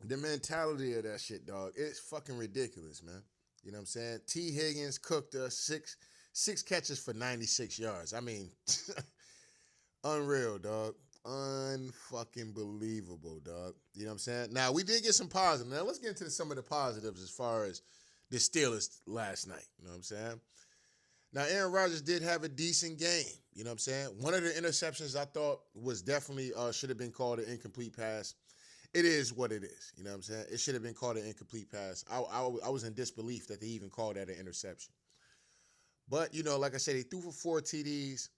The mentality of that shit, dog, it's fucking ridiculous, man. You know what I'm saying? T. Higgins cooked us six catches for 96 yards. I mean, unreal, dog. Unfucking believable, dog. You know what I'm saying? Now we did get some positives. Now let's get into some of the positives as far as the Steelers last night. You know what I'm saying? Now Aaron Rodgers did have a decent game. You know what I'm saying? One of the interceptions I thought was definitely should have been called an incomplete pass. It is what it is. You know what I'm saying? It should have been called an incomplete pass. I was in disbelief that they even called that an interception. But, like I said, he threw for 4 TDs,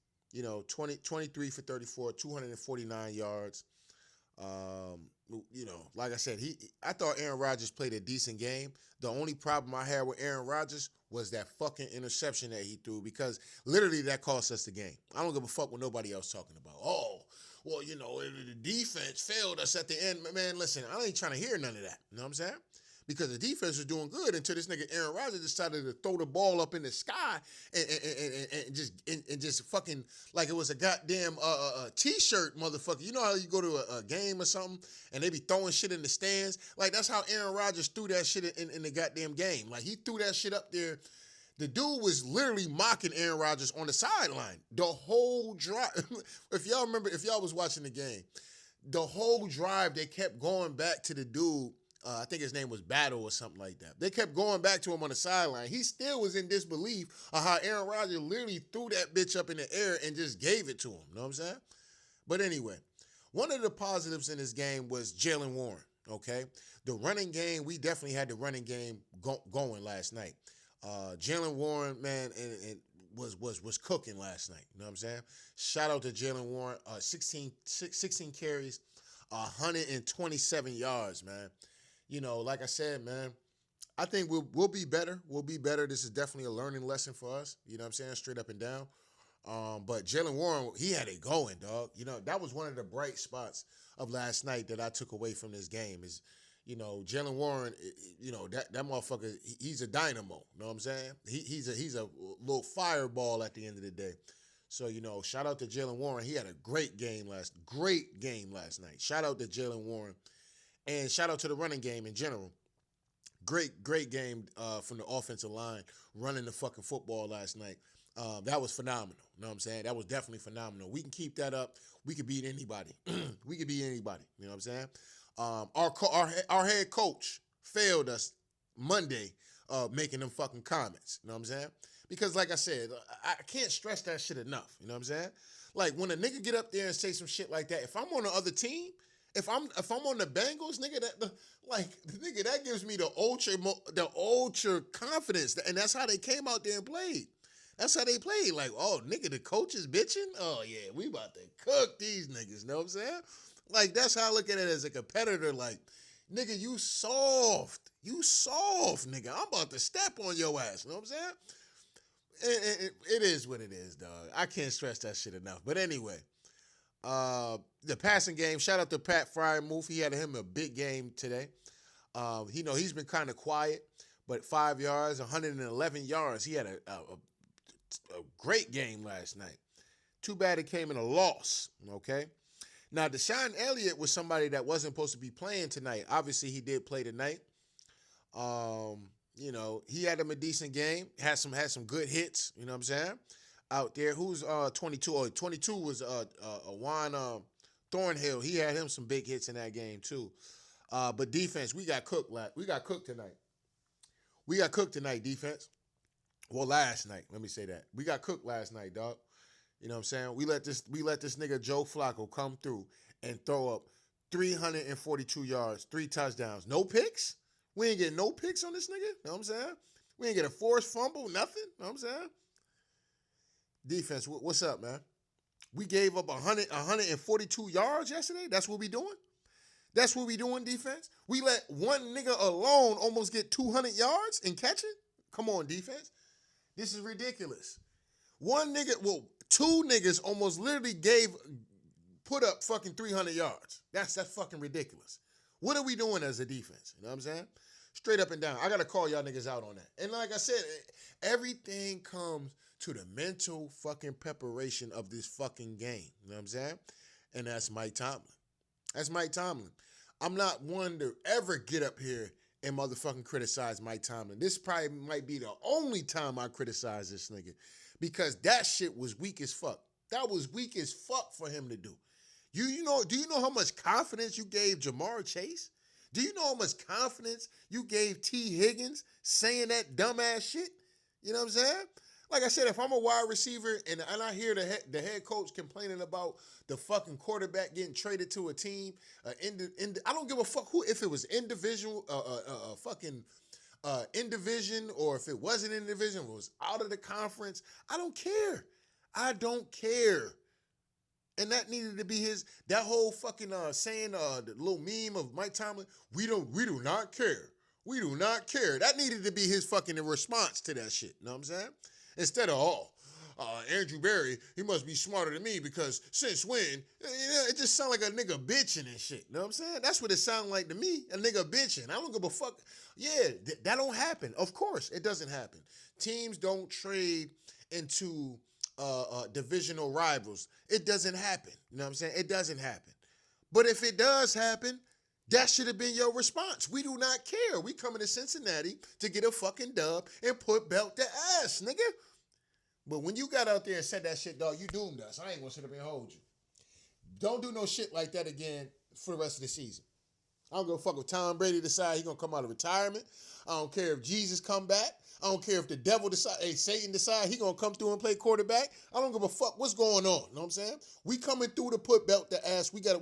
23 for 34, 249 yards. Um, like I said, I thought Aaron Rodgers played a decent game. The only problem I had with Aaron Rodgers was that fucking interception that he threw because literally that cost us the game. I don't give a fuck what nobody else talking about. Oh, well, the defense failed us at the end. Man, listen, I ain't trying to hear none of that. You know what I'm saying? Because the defense was doing good until this nigga Aaron Rodgers decided to throw the ball up in the sky and just fucking like it was a goddamn t-shirt, motherfucker. You know how you go to a game or something and they be throwing shit in the stands? Like that's how Aaron Rodgers threw that shit in the goddamn game. Like he threw that shit up there. The dude was literally mocking Aaron Rodgers on the sideline the whole drive. If y'all was watching the game, the whole drive they kept going back to the dude. I think his name was Battle or something like that. They kept going back to him on the sideline. He still was in disbelief of how Aaron Rodgers literally threw that bitch up in the air and just gave it to him. You know what I'm saying? But anyway, one of the positives in this game was Jalen Warren. Okay, the running game, we definitely had the running game going last night. Jalen Warren, man, and was cooking last night. You know what I'm saying? Shout out to Jalen Warren. 16 carries, 127 yards, man. Like I said, man, I think we'll be better. We'll be better. This is definitely a learning lesson for us. You know what I'm saying? Straight up and down. But Jalen Warren, he had it going, dog. That was one of the bright spots of last night that I took away from this game is, Jalen Warren, that motherfucker, he's a dynamo. You know what I'm saying? He's a little fireball at the end of the day. So, shout out to Jalen Warren. He had a great game last night. Shout out to Jalen Warren. And shout out to the running game in general. Great game from the offensive line running the fucking football last night. That was phenomenal. You know what I'm saying? That was definitely phenomenal. We can keep that up. We could beat anybody. We could beat anybody. You know what I'm saying? Our head coach failed us Monday making them fucking comments. You know what I'm saying? Because like I said, I can't stress that shit enough. You know what I'm saying? Like when a nigga get up there and say some shit like that, if I'm on the other team, if I'm on the Bengals, nigga, that gives me the ultra confidence, and that's how they came out there and played. That's how they played. Like, oh, nigga, the coach is bitching. Oh yeah, we about to cook these niggas. Know what I'm saying? Like that's how I look at it as a competitor. Like, nigga, you soft, nigga. I'm about to step on your ass. You know what I'm saying? It is what it is, dog. I can't stress that shit enough. But anyway. The passing game, shout out to Pat Fryermuth. He had him a big game today. He's been kind of quiet, but 5 yards, 111 yards. He had a great game last night. Too bad it came in a loss, okay? Now, Deshaun Elliott was somebody that wasn't supposed to be playing tonight. Obviously, he did play tonight. He had him a decent game, had some good hits, you know what I'm saying? Out there. Who's 22? Oh, 22 was Juan Thornhill. He had him some big hits in that game too. But defense, we got cooked. We got cooked tonight. We got cooked tonight, defense. Well, last night. Let me say that. We got cooked last night, dog. You know what I'm saying? We let this nigga Joe Flacco come through and throw up 342 yards, 3 touchdowns. No picks? We ain't getting no picks on this nigga. You know what I'm saying? We ain't get a forced fumble, nothing. You know what I'm saying? Defense, what's up, man? We gave up 142 yards yesterday. That's what we doing? That's what we doing, defense? We let one nigga alone almost get 200 yards and catch it? Come on, defense. This is ridiculous. Two niggas almost literally put up fucking 300 yards. That's fucking ridiculous. What are we doing as a defense? You know what I'm saying? Straight up and down. I got to call y'all niggas out on that. And like I said, everything comes to the mental fucking preparation of this fucking game. You know what I'm saying? And that's Mike Tomlin. That's Mike Tomlin. I'm not one to ever get up here and motherfucking criticize Mike Tomlin. This probably might be the only time I criticize this nigga because that shit was weak as fuck. That was weak as fuck for him to do. Do you know how much confidence you gave Jamar Chase? Do you know how much confidence you gave T. Higgins saying that dumbass shit? You know what I'm saying? Like I said, if I'm a wide receiver and I hear the head coach complaining about the fucking quarterback getting traded to a team, I don't give a fuck who, if it was individual, fucking in division, or if it wasn't in division, it was out of the conference. I don't care. I don't care. And that needed to be that whole fucking saying, the little meme of Mike Tomlin, we do not care. We do not care. That needed to be his fucking response to that shit. You know what I'm saying? Instead of, Andrew Berry, he must be smarter than me because since when? It just sound like a nigga bitching and shit. You know what I'm saying? That's what it sound like to me, a nigga bitching. I don't give a fuck. Yeah, that don't happen. Of course, it doesn't happen. Teams don't trade into divisional rivals. It doesn't happen. You know what I'm saying? It doesn't happen. But if it does happen, that should have been your response. We do not care. We coming to Cincinnati to get a fucking dub and put belt to ass, nigga. But when you got out there and said that shit, dog, you doomed us. I ain't gonna sit up and hold you. Don't do no shit like that again for the rest of the season. I don't give a fuck if Tom Brady decide he gonna come out of retirement. I don't care if Jesus come back. I don't care if the devil decide, Satan decide he gonna come through and play quarterback. I don't give a fuck what's going on. You know what I'm saying? We coming through to put belt to ass. We got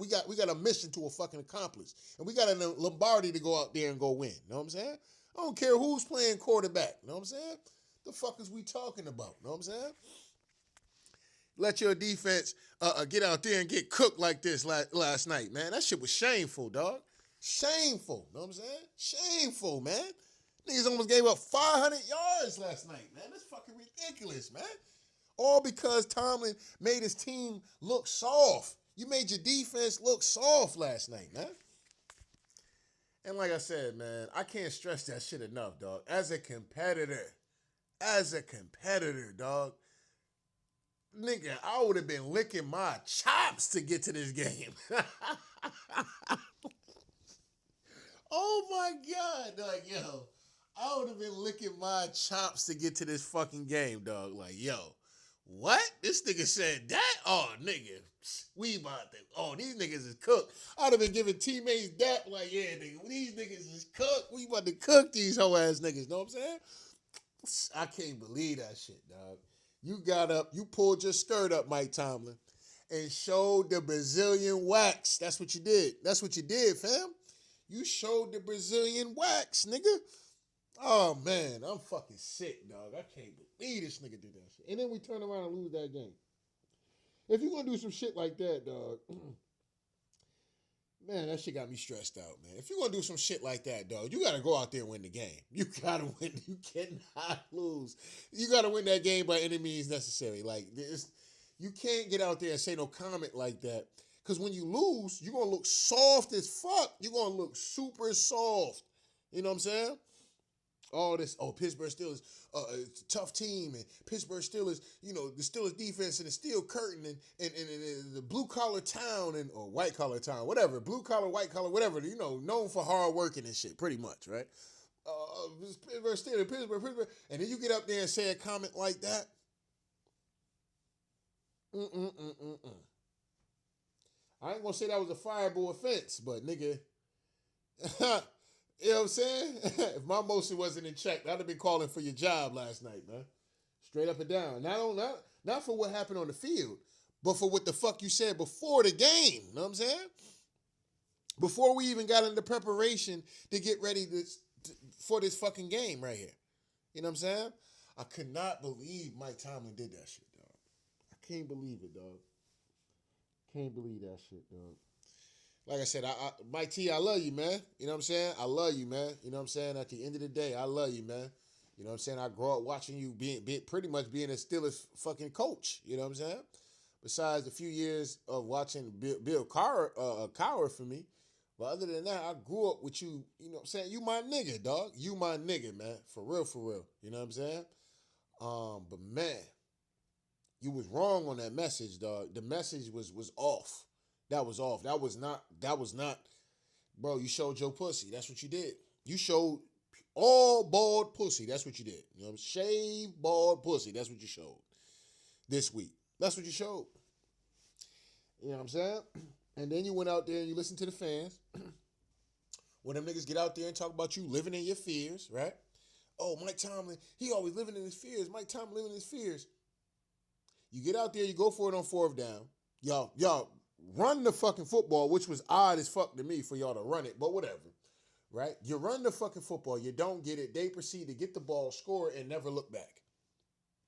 a mission to a fucking accomplish, and we got a Lombardi to go out there and go win. You know what I'm saying? I don't care who's playing quarterback. You know what I'm saying? The fuck is we talking about? You know what I'm saying? Let your defense get out there and get cooked like this last night, man. That shit was shameful, dog. Shameful. You know what I'm saying? Shameful, man. Niggas almost gave up 500 yards last night, man. That's fucking ridiculous, man. All because Tomlin made his team look soft. You made your defense look soft last night, man. And like I said, man, I can't stress that shit enough, dog. As a competitor, dog, nigga, I would have been licking my chops to get to this game. Oh my God, dog, yo. I would have been licking my chops to get to this fucking game, dog. Like, yo, what? This nigga said that? Oh, nigga, we about to, these niggas is cooked. I would have been giving teammates that, like, yeah, nigga, these niggas is cooked. We about to cook these hoe ass niggas, know what I'm saying? I can't believe that shit, dog. You got up, you pulled your skirt up, Mike Tomlin, and showed the Brazilian wax. That's what you did. That's what you did, fam. You showed the Brazilian wax, nigga. Oh, man, I'm fucking sick, dog. I can't believe this nigga did that shit. And then we turn around and lose that game. If you're going to do some shit like that, dog, man, that shit got me stressed out, man. If you're going to do some shit like that, dog, you got to go out there and win the game. You got to win. You cannot lose. You got to win that game by any means necessary. Like, you can't get out there and say no comment like that. Because when you lose, you're going to look soft as fuck. You're going to look super soft. You know what I'm saying? All this, Pittsburgh Steelers, it's a tough team, and Pittsburgh Steelers, the Steelers defense and the steel curtain and the blue collar town or white collar town, whatever, blue collar, white collar, whatever, known for hard working and shit, pretty much, right? Pittsburgh Steelers, Pittsburgh, and then you get up there and say a comment like that. I ain't gonna say that was a fireable offense, but nigga. You know what I'm saying? If my motion wasn't in check, I'd have been calling for your job last night, man. Straight up and down. Not for what happened on the field, but for what the fuck you said before the game. You know what I'm saying? Before we even got into preparation to get ready for this fucking game right here. You know what I'm saying? I could not believe Mike Tomlin did that shit, dog. I can't believe it, dog. Can't believe that shit, dog. Like I said, Mike T, I love you, man. You know what I'm saying? I love you, man. You know what I'm saying? At the end of the day, I love you, man. You know what I'm saying? I grew up watching you pretty much being a Steelers fucking coach. You know what I'm saying? Besides a few years of watching Bill Cowher for me. But other than that, I grew up with you. You know what I'm saying? You my nigga, dog. You my nigga, man. For real, for real. You know what I'm saying? But man, you was wrong on that message, dog. The message was off. That was off. That was not Bro, you showed your pussy. That's what you did. You showed all bald pussy. That's what you did. You know, shave bald pussy. That's what you showed this week. That's what you showed. You know what I'm saying? And then you went out there and you listened to the fans. When them niggas get out there and talk about you living in your fears, right? Oh, Mike Tomlin, he always living in his fears. Mike Tomlin living in his fears. You get out there, you go for it on fourth down. Y'all run the fucking football, which was odd as fuck to me for y'all to run it, but whatever. Right? You run the fucking football, you don't get it. They proceed to get the ball, score, and never look back.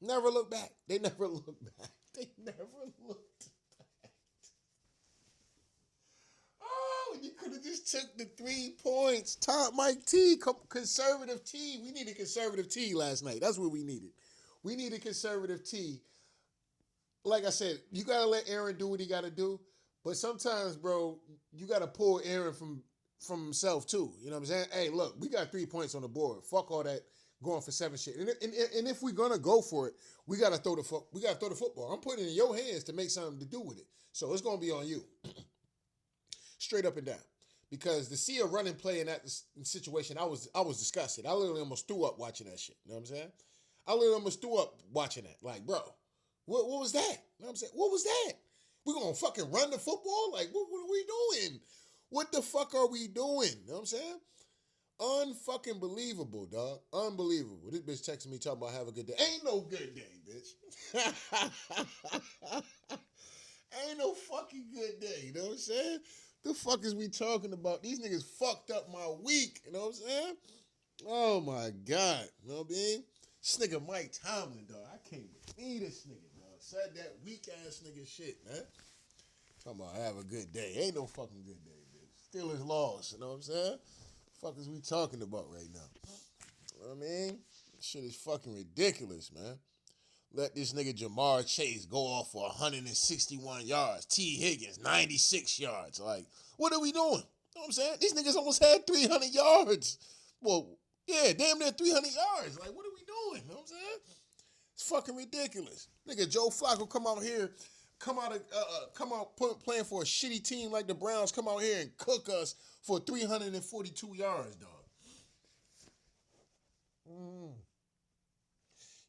Never look back. They never look back. They never looked back. Oh, you could have just took the 3 points. Mike T, conservative T. We needed conservative T last night. That's what we needed. We needed conservative T. Like I said, you got to let Aaron do what he got to do. But sometimes, bro, you got to pull Aaron from himself, too. You know what I'm saying? Hey, look, we got 3 points on the board. Fuck all that going for 7 shit. And if we're going to go for it, we got to throw the football. I'm putting it in your hands to make something to do with it. So it's going to be on you. Straight up and down. Because to see a running play in that situation, I was disgusted. I literally almost threw up watching that shit. You know what I'm saying? I literally almost threw up watching that. Like, bro, what was that? You know what I'm saying? What was that? We gonna fucking run the football? Like, what are we doing? What the fuck are we doing? You know what I'm saying? Unfucking believable, dog. Unbelievable. This bitch texting me talking about have a good day. Ain't no good day, bitch. Ain't no fucking good day. You know what I'm saying? The fuck is we talking about? These niggas fucked up my week. You know what I'm saying? Oh my God. You know what I mean? This nigga Mike Tomlin, dog. I can't believe this nigga, dog. Said that weak ass nigga shit, man. Talking about have a good day. Ain't no fucking good day, bitch. Steelers lost. You know what I'm saying? Fuck is we talking about right now? You know what I mean? This shit is fucking ridiculous, man. Let this nigga Jamar Chase go off for 161 yards. T. Higgins, 96 yards. Like, what are we doing? You know what I'm saying? These niggas almost had 300 yards. Well, yeah, damn near 300 yards. Like, what are we doing? You know what I'm saying? It's fucking ridiculous. Nigga, Joe Flacco come out playing for a shitty team like the Browns, come out here and cook us for 342 yards, dog.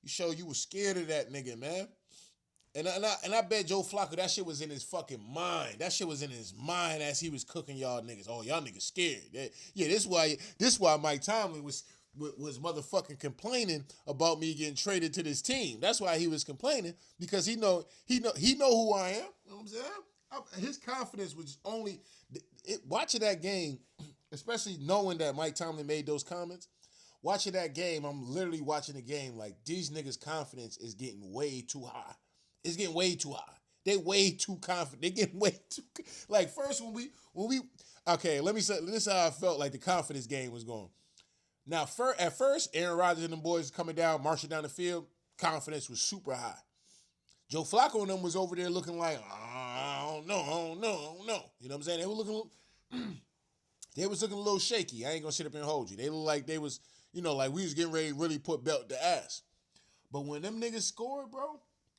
You show you was scared of that nigga, man. And I bet Joe Flacco, that shit was in his fucking mind. That shit was in his mind as he was cooking y'all niggas. Oh, y'all niggas scared. Yeah, this why Mike Tomlin was motherfucking complaining about me getting traded to this team. That's why he was complaining, because he know who I am. You know what I'm saying? His confidence was only watching that game, especially knowing that Mike Tomlin made those comments. Watching that game, I'm literally watching the game like these niggas' confidence is getting way too high. It's getting way too high. They way too confident. They getting way too like first when we okay. Let me say this is how I felt like the confidence game was going. Now at first, Aaron Rodgers and them boys coming down, marching down the field, confidence was super high. Joe Flacco and them was over there looking like I don't know. You know what I'm saying? They was looking a little shaky. I ain't gonna sit up and hold you. They look like they was. You know, like we was getting ready to really put belt to ass. But when them niggas scored, bro,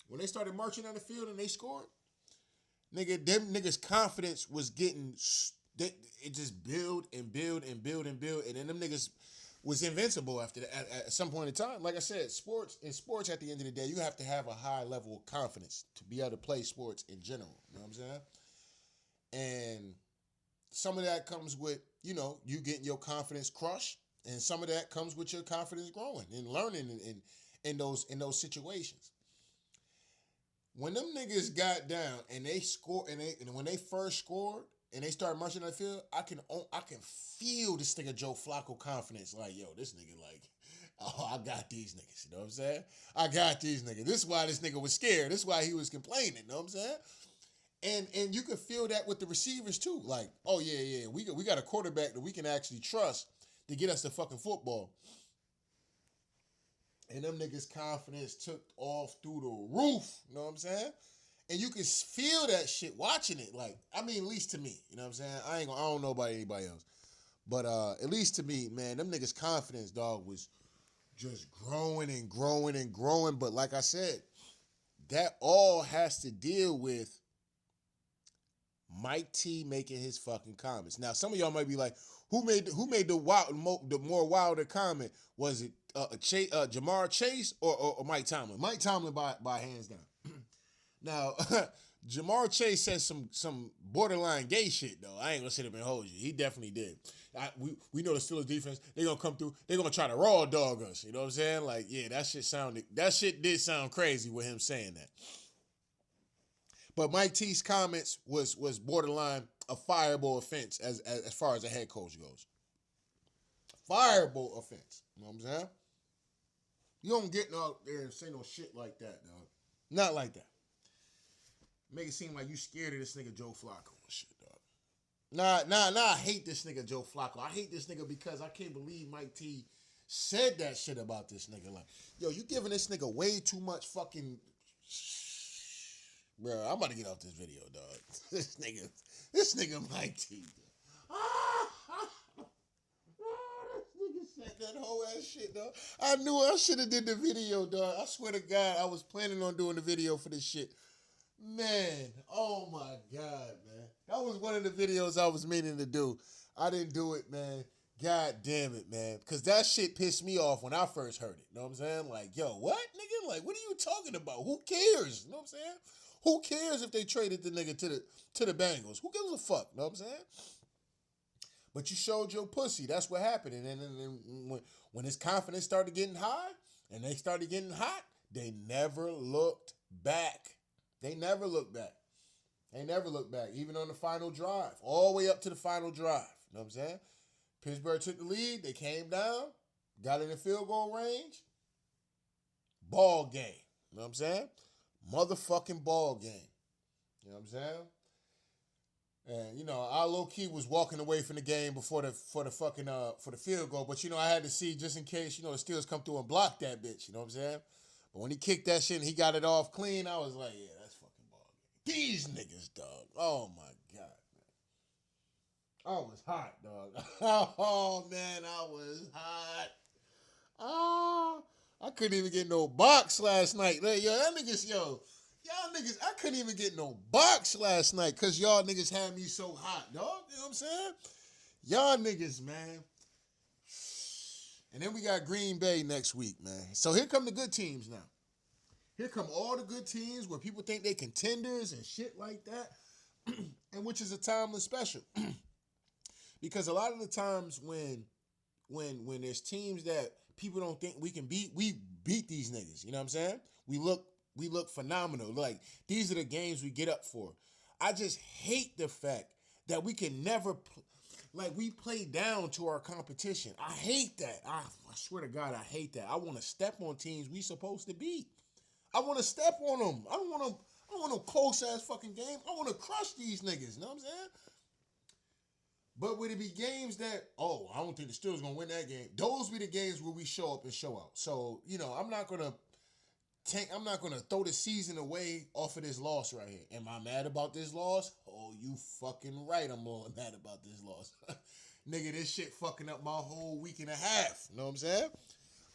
when they started marching down the field and they scored, nigga, them niggas' confidence was getting, it just build and build and build and build. And then them niggas was invincible after that at some point in time. Like I said, sports at the end of the day, you have to have a high level of confidence to be able to play sports in general. You know what I'm saying? And some of that comes with, you know, you getting your confidence crushed. And some of that comes with your confidence growing and learning in those situations. When them niggas got down and they scored and when they first scored and they started marching on the field, I can feel this nigga Joe Flacco confidence. Like, yo, this nigga like, oh, I got these niggas. You know what I'm saying? I got these niggas. This is why this nigga was scared. This is why he was complaining. You know what I'm saying? And you can feel that with the receivers too. Like, oh yeah, we got a quarterback that we can actually trust to get us the fucking football. And them niggas' confidence took off through the roof. You know what I'm saying? And you can feel that shit watching it. Like, I mean, at least to me. You know what I'm saying? I don't know about anybody else. But at least to me, man, them niggas' confidence, dog, was just growing and growing and growing. But like I said, that all has to deal with Mike T making his fucking comments. Now, some of y'all might be like, who made the more wilder comment? Was it Jamar Chase or Mike Tomlin? Mike Tomlin by hands down. Now, Jamar Chase said some borderline gay shit though. I ain't gonna sit up and hold you. He definitely did. We know the Steelers defense. They gonna come through. They gonna try to raw dog us. You know what I'm saying? Like, yeah, that shit did sound crazy with him saying that. But Mike T's comments was borderline a fireable offense as far as a head coach goes. Fireable offense. You know what I'm saying? You don't get out there and say no shit like that, dog. Not like that. Make it seem like you scared of this nigga Joe Flacco and shit, dog. Nah, I hate this nigga Joe Flacco. I hate this nigga because I can't believe Mike T said that shit about this nigga. Like, yo, you giving this nigga way too much fucking... Bro, I'm about to get off this video, dog. This nigga Mike T. This nigga said that whole ass shit, dog. I knew I should have did the video, dog. I swear to God, I was planning on doing the video for this shit. Man, oh my God, man. That was one of the videos I was meaning to do. I didn't do it, man. God damn it, man. Because that shit pissed me off when I first heard it. You know what I'm saying? Like, yo, what, nigga? Like, what are you talking about? Who cares? You know what I'm saying? Who cares if they traded the nigga to the Bengals? Who gives a fuck? You know what I'm saying? But you showed your pussy. That's what happened. And then when his confidence started getting high and they started getting hot, they never looked back. They never looked back. They never looked back, even on the final drive, all the way up to the final drive. You know what I'm saying? Pittsburgh took the lead. They came down, got in the field goal range. Ball game. You know what I'm saying? Motherfucking ball game. You know what I'm saying? And, you know, I low-key was walking away from the game before the field goal. But, you know, I had to see just in case, you know, the Steelers come through and block that bitch. You know what I'm saying? But when he kicked that shit and he got it off clean, I was like, yeah, that's fucking ball game. These niggas, dog. Oh, my God, man. I was hot, dog. Oh, man, I was hot. Oh, I couldn't even get no box last night. Yo, y'all niggas, I couldn't even get no box last night because y'all niggas had me so hot, dog. You know what I'm saying? Y'all niggas, man. And then we got Green Bay next week, man. So here come the good teams now. Here come all the good teams where people think they contenders and shit like that, and which is a Tomlin special. Because a lot of the times when there's teams that people don't think we can beat, we beat these niggas. You know what I'm saying? We look phenomenal. Like, these are the games we get up for. I just hate the fact that we can never, we play down to our competition. I hate that. I swear to God, I hate that. I want to step on teams we supposed to beat. I want to step on them. I don't want no close-ass fucking game. I want to crush these niggas. You know what I'm saying? But would it be games that, I don't think the Steelers going to win that game. Those be the games where we show up and show out. So, you know, I'm not going to throw the season away off of this loss right here. Am I mad about this loss? Oh, you fucking right I'm all mad about this loss. Nigga, this shit fucking up my whole week and a half. You know what I'm saying?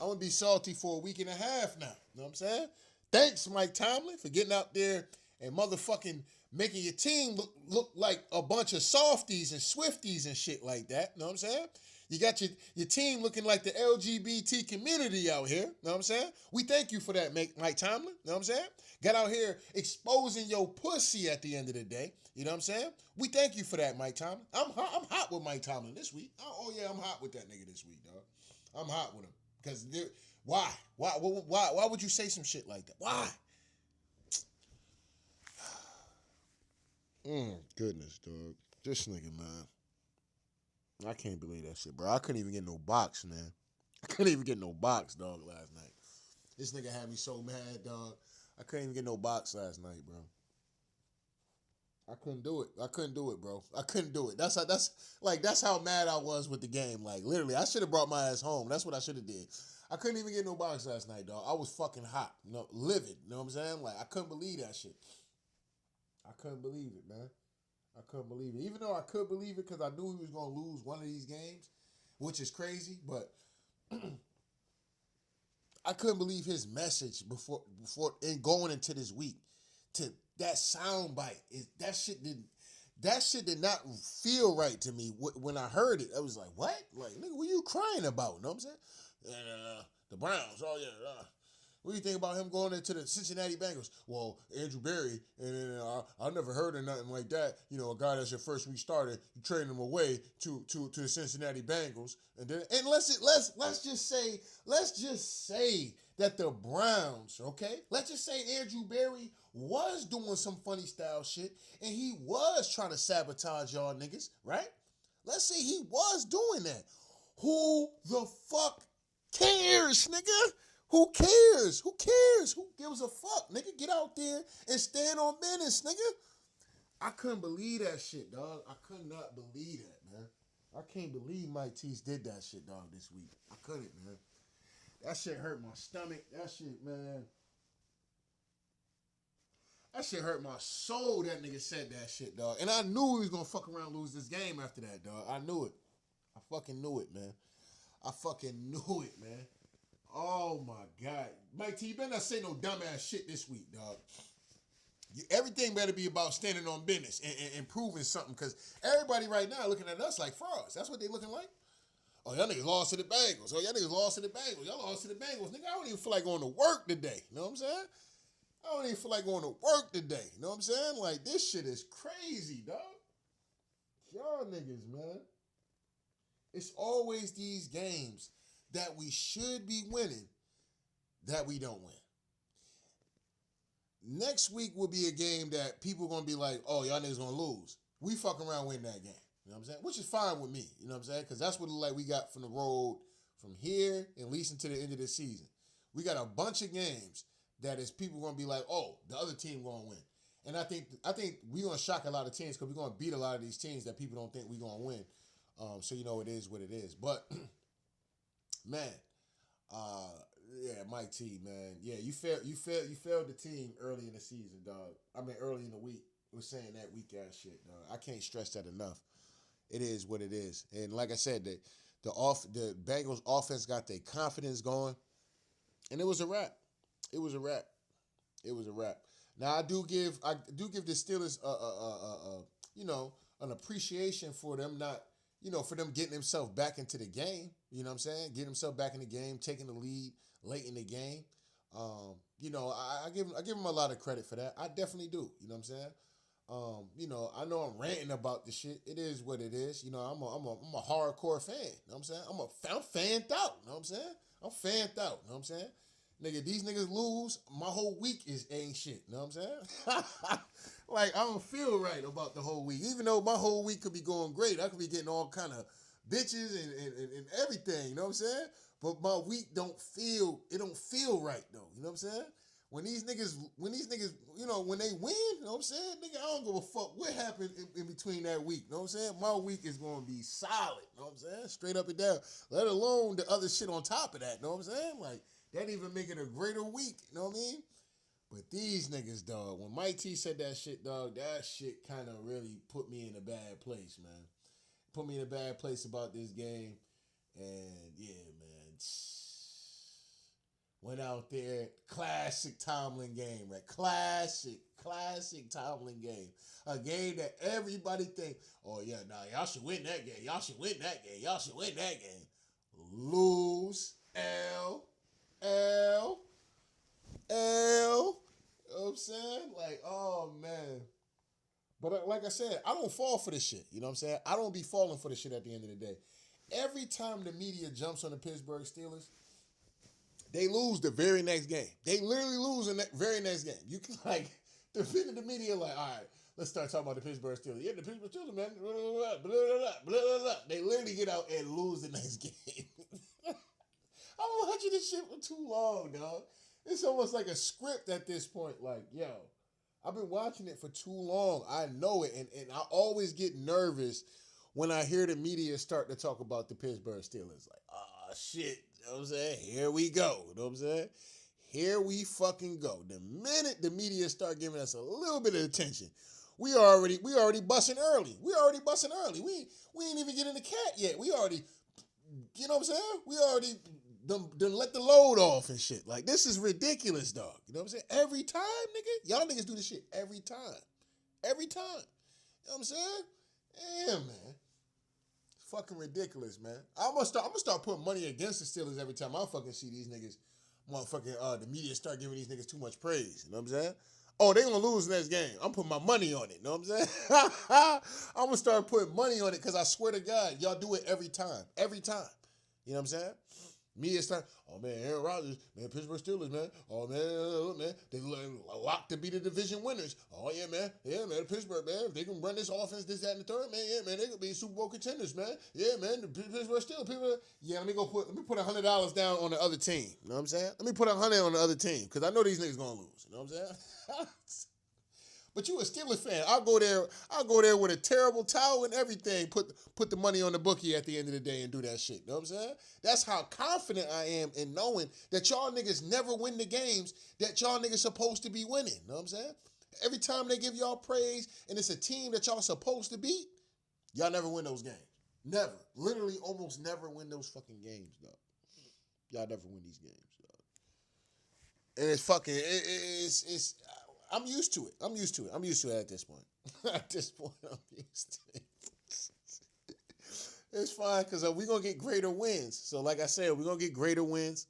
I'm going to be salty for a week and a half now. You know what I'm saying? Thanks, Mike Tomlin, for getting out there and motherfucking making your team look like a bunch of softies and swifties and shit like that. You know what I'm saying? You got your team looking like the LGBT community out here. You know what I'm saying? We thank you for that, Mike Tomlin. You know what I'm saying? Got out here exposing your pussy at the end of the day. You know what I'm saying? We thank you for that, Mike Tomlin. I'm hot with Mike Tomlin this week. Oh yeah, I'm hot with that nigga this week, dog. I'm hot with him. Because why? Why would you say some shit like that? Why? Goodness, dog. This nigga, man. I can't believe that shit, bro. I couldn't even get no box, man. I couldn't even get no box, dog, last night. This nigga had me so mad, dog. I couldn't even get no box last night, bro. I couldn't do it, bro. I couldn't do it. That's how mad I was with the game. Like, literally, I should have brought my ass home. That's what I should have did. I couldn't even get no box last night, dog. I was fucking hot, livid. You know what I'm saying? Like, I couldn't believe that shit. I couldn't believe it, man. I couldn't believe it. Even though I could believe it because I knew he was going to lose one of these games, which is crazy, but I couldn't believe his message before and going into this week to that sound bite. That shit That shit did not feel right to me when I heard it. I was like, what? Like, nigga, what you crying about? You know what I'm saying? The Browns. Oh, yeah. What do you think about him going into the Cincinnati Bengals? Well, Andrew Berry, and I never heard of nothing like that. You know, a guy that's your first week starter, you trading him away to the Cincinnati Bengals, and let's just say that the Browns, okay? Let's just say Andrew Berry was doing some funny style shit, and he was trying to sabotage y'all niggas, right? Let's say he was doing that. Who the fuck cares, nigga? Who cares? Who cares? Who gives a fuck, nigga? Get out there and stand on business, nigga. I couldn't believe that shit, dog. I could not believe that, man. I can't believe Mike Tease did that shit, dog, this week. I couldn't, man. That shit hurt my stomach. That shit, man. That shit hurt my soul, that nigga said that shit, dog. And I knew he was going to fuck around and lose this game after that, dog. I knew it. I fucking knew it, man. I fucking knew it, man. Oh, my God. Mike T, you better not say no dumbass shit this week, dog. Everything better be about standing on business and proving something, because everybody right now looking at us like frauds. That's what they looking like. Oh, y'all niggas lost to the Bengals. Oh, y'all niggas lost to the Bengals. Y'all lost to the Bengals. Nigga, I don't even feel like going to work today. You know what I'm saying? I don't even feel like going to work today. You know what I'm saying? Like, this shit is crazy, dog. Y'all niggas, man. It's always these games that we should be winning that we don't win. Next week will be a game that people are going to be like, oh, y'all niggas going to lose. We fuck around winning that game. You know what I'm saying? Which is fine with me. You know what I'm saying? Because that's what it look like we got from the road from here and at least until the end of the season. We got a bunch of games that is people going to be like, oh, the other team going to win. And I think we're going to shock a lot of teams because we're going to beat a lot of these teams that people don't think we're going to win. So, you know, it is what it is. But, man, yeah, Mike T, man. Yeah, you failed the team early in the season, dog. I mean, early in the week. Was saying that weak ass shit, dog. I can't stress that enough. It is what it is. And like I said, the Bengals offense got their confidence going. And it was a wrap. It was a wrap. It was a wrap. Now I do give the Steelers you know, an appreciation for them not, you know, for them getting themselves back into the game. You know what I'm saying? Getting themselves back in the game, taking the lead late in the game. You know, I give them a lot of credit for that. I definitely do. You know what I'm saying? You know, I know I'm ranting about the shit. It is what it is. You know, I'm a hardcore fan. You know what I'm saying? I'm fanned out. You know what I'm saying? I'm fanned out. You know what I'm saying? Nigga, these niggas lose, my whole week ain't shit. You know what I'm saying? Like, I don't feel right about the whole week. Even though my whole week could be going great. I could be getting all kind of bitches and everything. You know what I'm saying? But my week don't feel right though. You know what I'm saying? When these niggas, you know, when they win, you know what I'm saying? Nigga, I don't give a fuck what happened in between that week. You know what I'm saying? My week is going to be solid. You know what I'm saying? Straight up and down. Let alone the other shit on top of that. You know what I'm saying? Like, that even make it a greater week. You know what I mean? But these niggas, dog, when Mike T said that shit, dog, that shit kind of really put me in a bad place, man. Put me in a bad place about this game. And, yeah, man. Went out there, classic Tomlin game, right? Classic Tomlin game. A game that everybody think, oh, yeah, nah, y'all should win that game. Y'all should win that game. Y'all should win that game. Lose. L. You know what I'm saying? Like, oh, man. But like I said, I don't fall for this shit. You know what I'm saying? I don't be falling for this shit at the end of the day. Every time the media jumps on the Pittsburgh Steelers, they lose the very next game. They literally lose in that very next game. You can, like, the media like, all right, let's start talking about the Pittsburgh Steelers. Yeah, the Pittsburgh Steelers, man. Blah, blah, blah, blah, blah, blah. They literally get out and lose the next game. I'm watching this shit for too long, dog. It's almost like a script at this point. Like, yo, I've been watching it for too long. I know it. And I always get nervous when I hear the media start to talk about the Pittsburgh Steelers. Like, oh, shit. You know what I'm saying? Here we go. You know what I'm saying? Here we fucking go. The minute the media start giving us a little bit of attention, we already busting early. We ain't even getting the cat yet. We already, you know what I'm saying? We already done let the load off and shit. Like, this is ridiculous, dog. You know what I'm saying? Every time, nigga. Y'all niggas do this shit every time. Every time. know what I'm saying? Yeah, man. It's fucking ridiculous, man. I'm gonna start putting money against the Steelers every time I fucking see these niggas. Motherfucking the media start giving these niggas too much praise. You know what I'm saying? Oh, they gonna lose next game. I'm putting my money on it. You know what I'm saying? I'm gonna start putting money on it because I swear to God, y'all do it every time. Every time. You know what I'm saying? Media start, oh man, Aaron Rodgers, man, Pittsburgh Steelers, man. Oh man, they locked to be the division winners. Oh yeah, man, Pittsburgh, man, if they can run this offense, this, that, and the third, man, yeah, man, they could be Super Bowl contenders, man. Yeah, man, the Pittsburgh Steelers, people, yeah, let me put $100 down on the other team. You know what I'm saying? Let me put 100 on the other team because I know these niggas gonna lose. You know what I'm saying? But you a Steelers fan. I'll go there with a terrible towel and everything. Put the money on the bookie at the end of the day and do that shit. You know what I'm saying? That's how confident I am in knowing that y'all niggas never win the games that y'all niggas supposed to be winning. You know what I'm saying? Every time they give y'all praise and it's a team that y'all supposed to beat, y'all never win those games. Never. Literally almost never win those fucking games, dog. Y'all never win these games, dog. And it's fucking, it's I'm used to it. I'm used to it at this point. At this point, I'm used to it. It's fine because we're going to get greater wins. So like I said, we're going to get greater wins.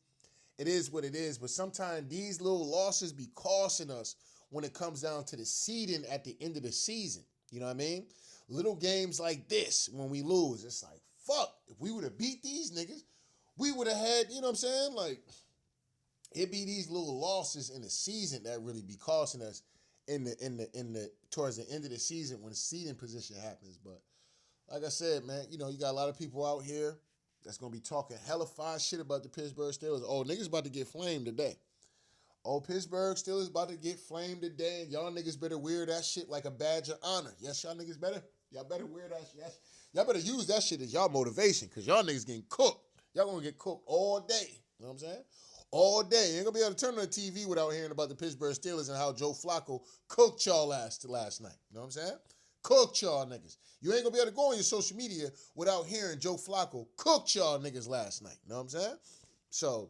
It is what it is. But sometimes these little losses be costing us when it comes down to the seeding at the end of the season. You know what I mean? Little games like this, when we lose, it's like, fuck, if we would have beat these niggas, we would have had, you know what I'm saying? Like, it be these little losses in the season that really be costing us in the towards the end of the season when the seeding position happens. But like I said, man, you know, you got a lot of people out here that's gonna be talking hella fine shit about the Pittsburgh Steelers. Oh, niggas about to get flamed today. Oh, Pittsburgh Steelers about to get flamed today. Y'all niggas better wear that shit like a badge of honor. Yes, y'all niggas better. Y'all better wear that shit. Yes. Y'all better use that shit as y'all motivation because y'all niggas getting cooked. Y'all gonna get cooked all day. You know what I'm saying? All day. You ain't gonna be able to turn on the TV without hearing about the Pittsburgh Steelers and how Joe Flacco cooked y'all last night. You know what I'm saying? Cooked y'all niggas. You ain't gonna be able to go on your social media without hearing Joe Flacco cooked y'all niggas last night. You know what I'm saying? So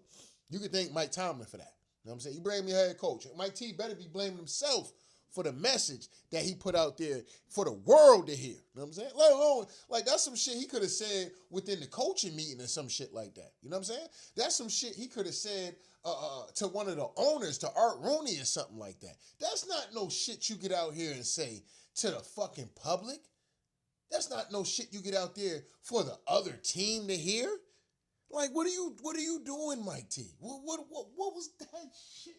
you can thank Mike Tomlin for that. You know what I'm saying? You blame your head coach. Mike T better be blaming himself for the message that he put out there for the world to hear. You know what I'm saying? Let alone, like, that's some shit he could have said within the coaching meeting or some shit like that. You know what I'm saying? That's some shit he could have said to one of the owners, to Art Rooney or something like that. That's not no shit you get out here and say to the fucking public. That's not no shit you get out there for the other team to hear. Like, what are you doing, Mike T? What was that shit?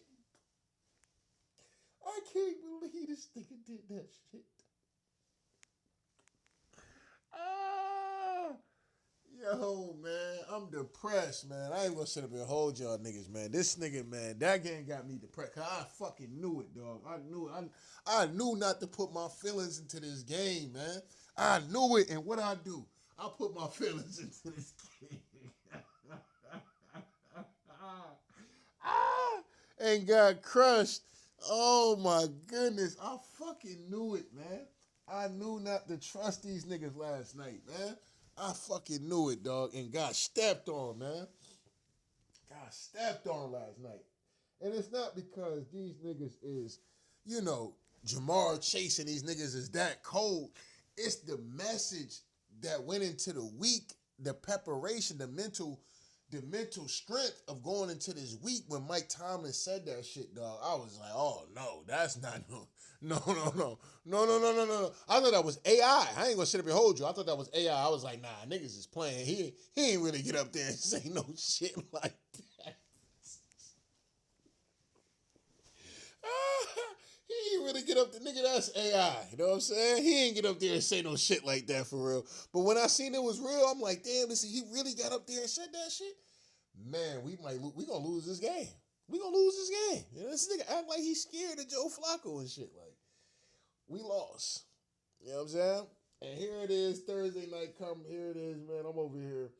I can't believe this nigga did that shit. Ah, yo, man, I'm depressed, man. I ain't gonna sit up and hold y'all niggas, man. This nigga, man, that game got me depressed. Cause I fucking knew it, dog. I knew it. I knew not to put my feelings into this game, man. I knew it, and what I do, I put my feelings into this game. And got crushed. Oh my goodness. I fucking knew it, man. I knew not to trust these niggas last night, man. I fucking knew it, dog. And got stepped on, man. Got stepped on last night. And it's not because these niggas is, you know, Jamar Chase and these niggas is that cold. It's the message that went into the week, the preparation, the mental strength of going into this week when Mike Tomlin said that shit, dog. I was like, oh no, that's not no. I thought that was AI. I ain't gonna sit up and hold you. I thought that was AI. I was like, nah, niggas is playing. He ain't really get up there and say no shit like that. He ain't really get up there. Nigga, that's AI. You know what I'm saying? He ain't get up there and say no shit like that for real. But when I seen it was real, I'm like, damn, listen, he really got up there and said that shit? Man, we gonna lose this game. We gonna lose this game. You know, this nigga act like he's scared of Joe Flacco and shit. Like, we lost. You know what I'm saying? And here it is, Thursday night come. Here it is, man. I'm over here,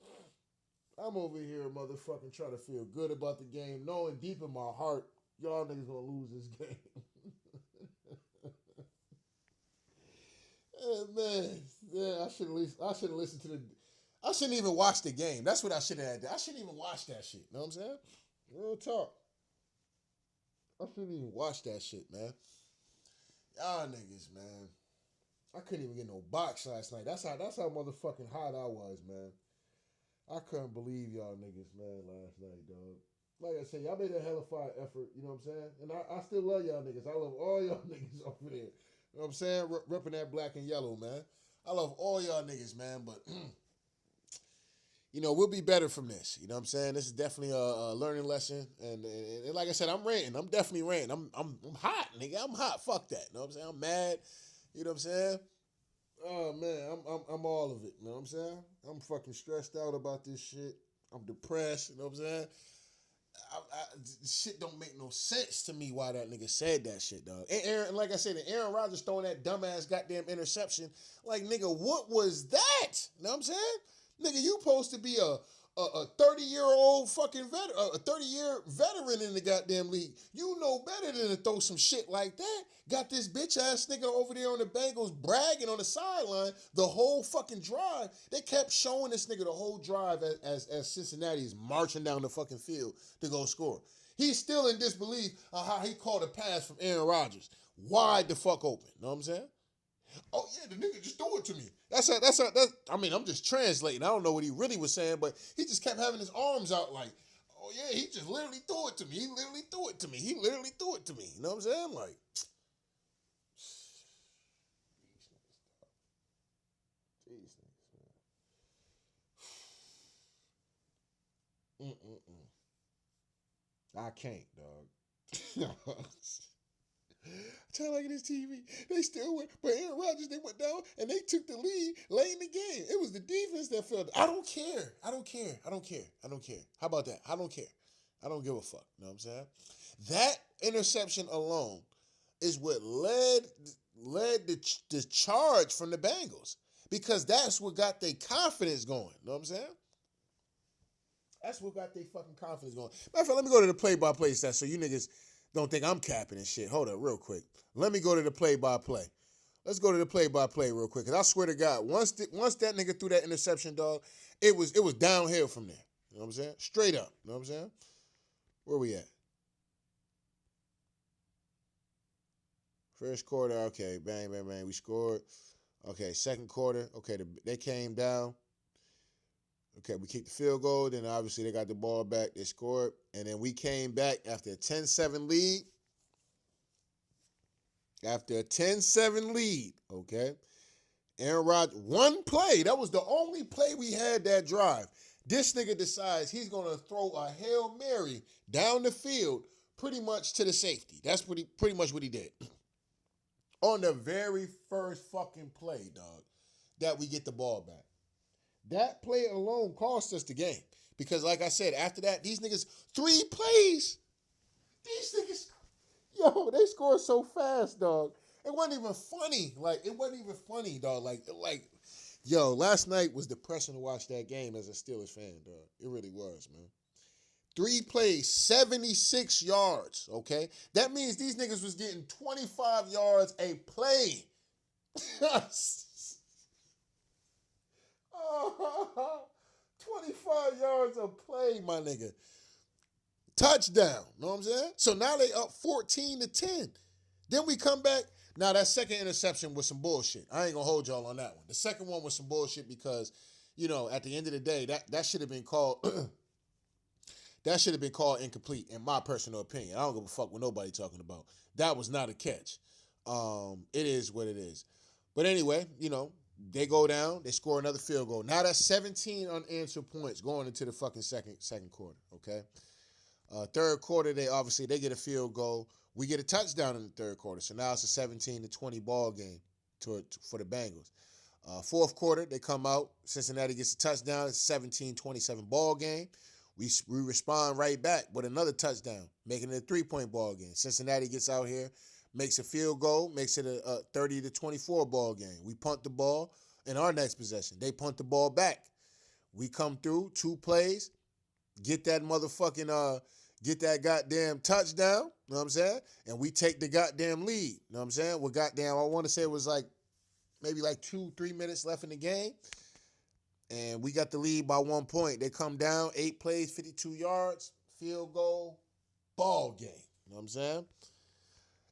motherfucking trying to feel good about the game, knowing deep in my heart, y'all niggas gonna lose this game. Man, yeah, I shouldn't even watch the game. That's what I should have had. I shouldn't even watch that shit. You know what I'm saying? Real talk. I shouldn't even watch that shit, man. Y'all niggas, man. I couldn't even get no box last night. That's how motherfucking hot I was, man. I couldn't believe y'all niggas, man, last night, dog. Like I said, y'all made a hellified effort, you know what I'm saying? And I still love y'all niggas. I love all y'all niggas over there. You know what I'm saying? Repping that black and yellow, man. I love all y'all niggas, man, but we'll be better from this. You know what I'm saying? This is definitely a learning lesson. And like I said, I'm ranting. I'm definitely ranting. I'm hot, nigga. I'm hot. Fuck that. You know what I'm saying? I'm mad. You know what I'm saying? Oh man, I'm all of it. You know what I'm saying? I'm fucking stressed out about this shit. I'm depressed. You know what I'm saying? Shit don't make no sense to me why that nigga said that shit, dog. And Aaron, like I said, and Aaron Rodgers throwing that dumbass goddamn interception. Like, nigga, what was that? You know what I'm saying? Nigga, you supposed to be a 30-year-old fucking veteran, a 30-year veteran in the goddamn league. You know better than to throw some shit like that. Got this bitch ass nigga over there on the Bengals bragging on the sideline the whole fucking drive. They kept showing this nigga the whole drive as Cincinnati is marching down the fucking field to go score. He's still in disbelief of how he caught a pass from Aaron Rodgers. Wide the fuck open. Know what I'm saying? Oh yeah, the nigga just threw it to me. I mean, I'm just translating. I don't know what he really was saying, but he just kept having his arms out like, oh yeah, he just literally threw it to me. He literally threw it to me. He literally threw it to me. You know what I'm saying? Like, these niggas, man. I can't, dog. Tell like this TV, they still went, but Aaron Rodgers, they went down and they took the lead late in the game. It was the defense that failed. I don't care. I don't care. I don't care. I don't care. How about that? I don't care. I don't give a fuck. You know what I'm saying? That interception alone is what led the charge from the Bengals because that's what got their confidence going. You know what I'm saying? That's what got their fucking confidence going. Matter of fact, let me go to the play-by-play stats so you niggas don't think I'm capping and shit. Hold up real quick. Let me go to the play-by-play. Let's go to the play-by-play real quick. Because I swear to God, once that nigga threw that interception, dog, it was downhill from there. You know what I'm saying? Straight up. You know what I'm saying? Where we at? First quarter, okay. Bang, bang, bang. We scored. Okay, second quarter. Okay, they came down. Okay, we kicked the field goal. Then obviously they got the ball back. They scored. And then we came back after a 10-7 lead. After a 10-7 lead, okay? Aaron Rodgers, one play. That was the only play we had that drive. This nigga decides he's going to throw a Hail Mary down the field pretty much to the safety. That's pretty much what he did. On the very first fucking play, dog, that we get the ball back. That play alone cost us the game. Because like I said, after that, these niggas, 3 plays. These niggas, yo, they scored so fast, dog. It wasn't even funny. Like, it wasn't even funny, dog. Like, yo, last night was depressing to watch that game as a Steelers fan, dog. It really was, man. 3 plays, 76 yards, okay? That means these niggas was getting 25 yards a play. 25 yards a play, my nigga. Touchdown. Know what I'm saying? So now they up 14-10. Then we come back. Now that second interception was some bullshit. I ain't gonna hold y'all on that one. The second one was some bullshit because, at the end of the day, that should have been called that should have been called incomplete, in my personal opinion. I don't give a fuck what nobody talking about. That was not a catch. It is what it is. But anyway, they go down, they score another field goal. Now that's 17 unanswered points going into the fucking second quarter, okay? Third quarter, they get a field goal. We get a touchdown in the third quarter. So now it's a 17-20 ball game for the Bengals. Fourth quarter, they come out. Cincinnati gets a touchdown. It's a 17-27 ball game. We respond right back with another touchdown, making it a 3-point ball game. Cincinnati gets out here, makes a field goal, makes it a 30-24 ball game. We punt the ball in our next possession. They punt the ball back. We come through, 2 plays, get that goddamn touchdown, you know what I'm saying? And we take the goddamn lead, you know what I'm saying? Well, goddamn, I want to say it was maybe 2-3 minutes left in the game. And we got the lead by 1 point. They come down, 8 plays, 52 yards, field goal, ball game. You know what I'm saying?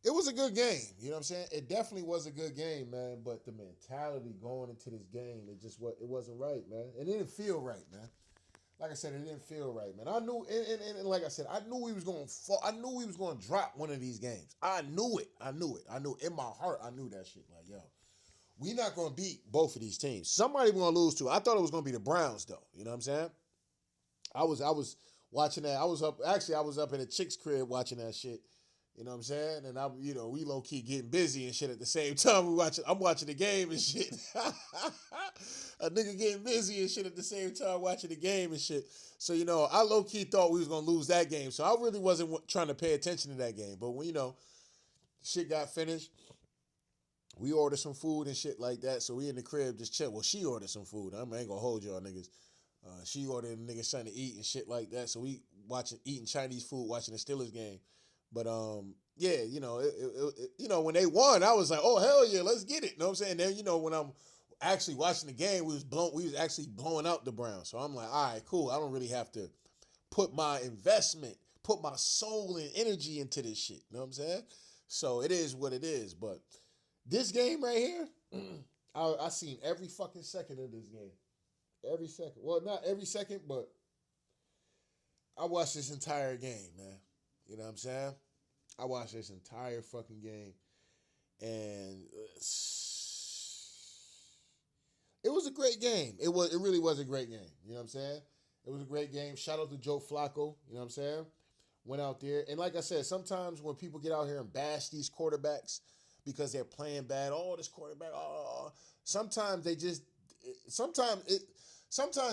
It was a good game. You know what I'm saying? It definitely was a good game, man. But the mentality going into this game, it wasn't right, man. It didn't feel right, man. Like I said, it didn't feel right, man. I knew, and like I said, I knew we was going to fall. I knew we was going to drop one of these games. I knew it. I knew it. I knew in my heart. I knew that shit. Like, yo, we not going to beat both of these teams. Somebody we going to lose to. I thought it was going to be the Browns, though. You know what I'm saying? I was watching that. I was up in a chick's crib watching that shit. You know what I'm saying? And we low key getting busy and shit at the same time. I'm watching the game and shit. A nigga getting busy and shit at the same time watching the game and shit. So, I low key thought we was gonna lose that game. So I really wasn't trying to pay attention to that game. But when shit got finished, we ordered some food and shit like that. So we in the crib just chill. Well, she ordered some food. I ain't gonna hold y'all niggas. She ordered a nigga something to eat and shit like that. So we eating Chinese food, watching the Steelers game. But yeah, when they won, I was like, oh hell yeah, let's get it. You know what I'm saying? Then when I'm actually watching the game, we was actually blowing out the Browns. So I'm like, all right, cool. I don't really have to put my investment, put my soul and energy into this shit. You know what I'm saying? So it is what it is. But this game right here, I seen every fucking second of this game. Every second. Well, not every second, but I watched this entire game, man. You know what I'm saying? I watched this entire fucking game, and it was a great game. It really was a great game. You know what I'm saying? It was a great game. Shout out to Joe Flacco. You know what I'm saying? Went out there, and like I said, sometimes when people get out here and bash these quarterbacks because they're playing bad, this quarterback, sometimes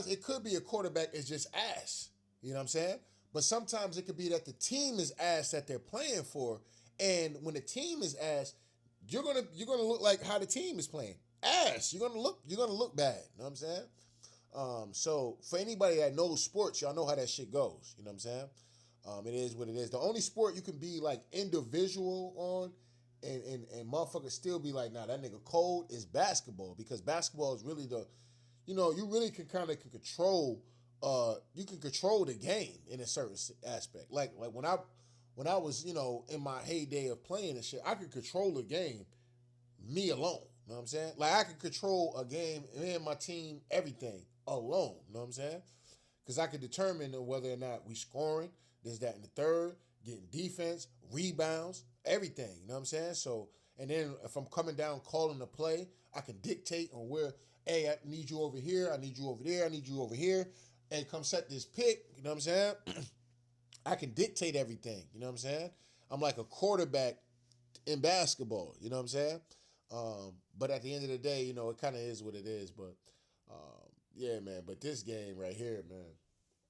it could be a quarterback is just ass. You know what I'm saying? But sometimes it could be that the team is ass that they're playing for, and when the team is ass, you're gonna look like how the team is playing ass. You're gonna look bad. You know what I'm saying? So for anybody that knows sports, y'all know how that shit goes. You know what I'm saying? It is what it is. The only sport you can be like individual on, and motherfuckers still be like, nah, that nigga cold, is basketball, because basketball is really you really can kind of control. You can control the game in a certain aspect. Like when I was in my heyday of playing and shit, I could control the game me alone. You know what I'm saying? Like I could control a game, me and my team, everything alone. You know what I'm saying? Because I could determine whether or not we scoring, this, that, and the third, getting defense, rebounds, everything. You know what I'm saying? So, and then if I'm coming down calling the play, I can dictate on where, hey, I need you over here, I need you over there, I need you over here. Hey, come set this pick, you know what I'm saying? I can dictate everything, you know what I'm saying? I'm like a quarterback in basketball, you know what I'm saying? But at the end of the day, it kind of is what it is. But yeah, man. But this game right here, man,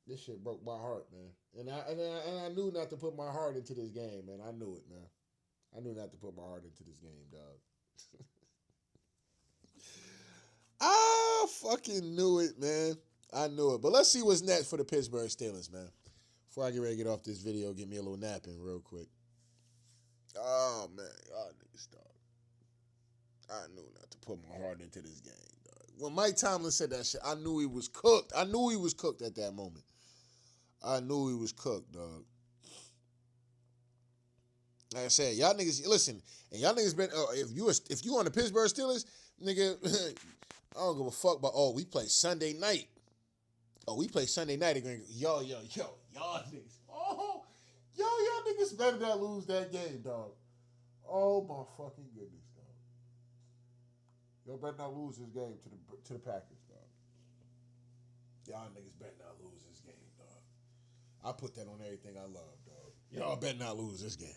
this shit broke my heart, man. And I knew not to put my heart into this game, man. I knew it, man. I knew not to put my heart into this game, dog. I fucking knew it, man. I knew it. But let's see what's next for the Pittsburgh Steelers, man. Before I get ready to get off this video, give me a little napping real quick. Oh, man. Y'all niggas, dog. I knew not to put my heart into this game, dog. When Mike Tomlin said that shit, I knew he was cooked. I knew he was cooked at that moment. I knew he was cooked, dog. Like I said, y'all niggas, listen, and y'all niggas been, if you on the Pittsburgh Steelers, nigga, I don't give a fuck about, we play Sunday night. We play Sunday night again. Y'all niggas. Y'all niggas better not lose that game, dog. Oh my fucking goodness, dog. Y'all better not lose this game to the Packers, dog. Y'all niggas better not lose this game, dog. I put that on everything I love, dog. Y'all better not lose this game.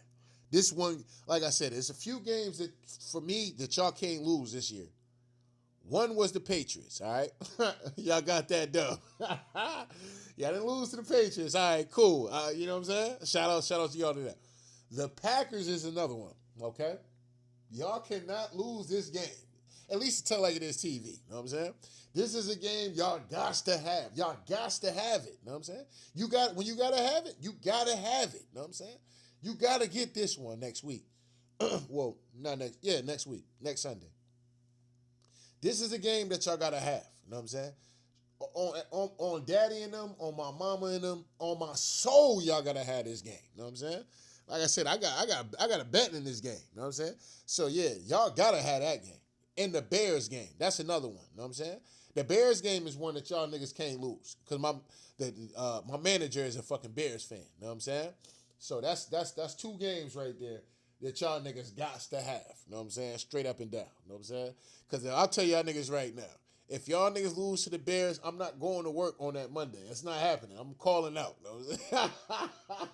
This one, like I said, there's a few games that, for me, that y'all can't lose this year. One was the Patriots, all right? Y'all got that dub. Y'all didn't lose to the Patriots. All right, cool. You know what I'm saying? Shout out to y'all to that. The Packers is another one, okay? Y'all cannot lose this game. At least tell like it is TV. You know what I'm saying? This is a game y'all got to have. Y'all got to have it. You know what I'm saying? When you got to have it, you got to have it. You know what I'm saying? You got to get this one next week. Well, not next. Yeah, next week. Next Sunday. This is a game that y'all gotta have. You know what I'm saying? On daddy and them, on my mama and them, on my soul, y'all gotta have this game. You know what I'm saying? Like I said, I got a bet in this game. You know what I'm saying? So yeah, y'all gotta have that game. And the Bears game, that's another one. You know what I'm saying? The Bears game is one that y'all niggas can't lose. Cause my manager is a fucking Bears fan. You know what I'm saying? So that's two games right there that y'all niggas got to have. You know what I'm saying? Straight up and down. You know what I'm saying? Cause I'll tell y'all niggas right now. If y'all niggas lose to the Bears, I'm not going to work on that Monday. It's not happening. I'm calling out. You know what I'm saying?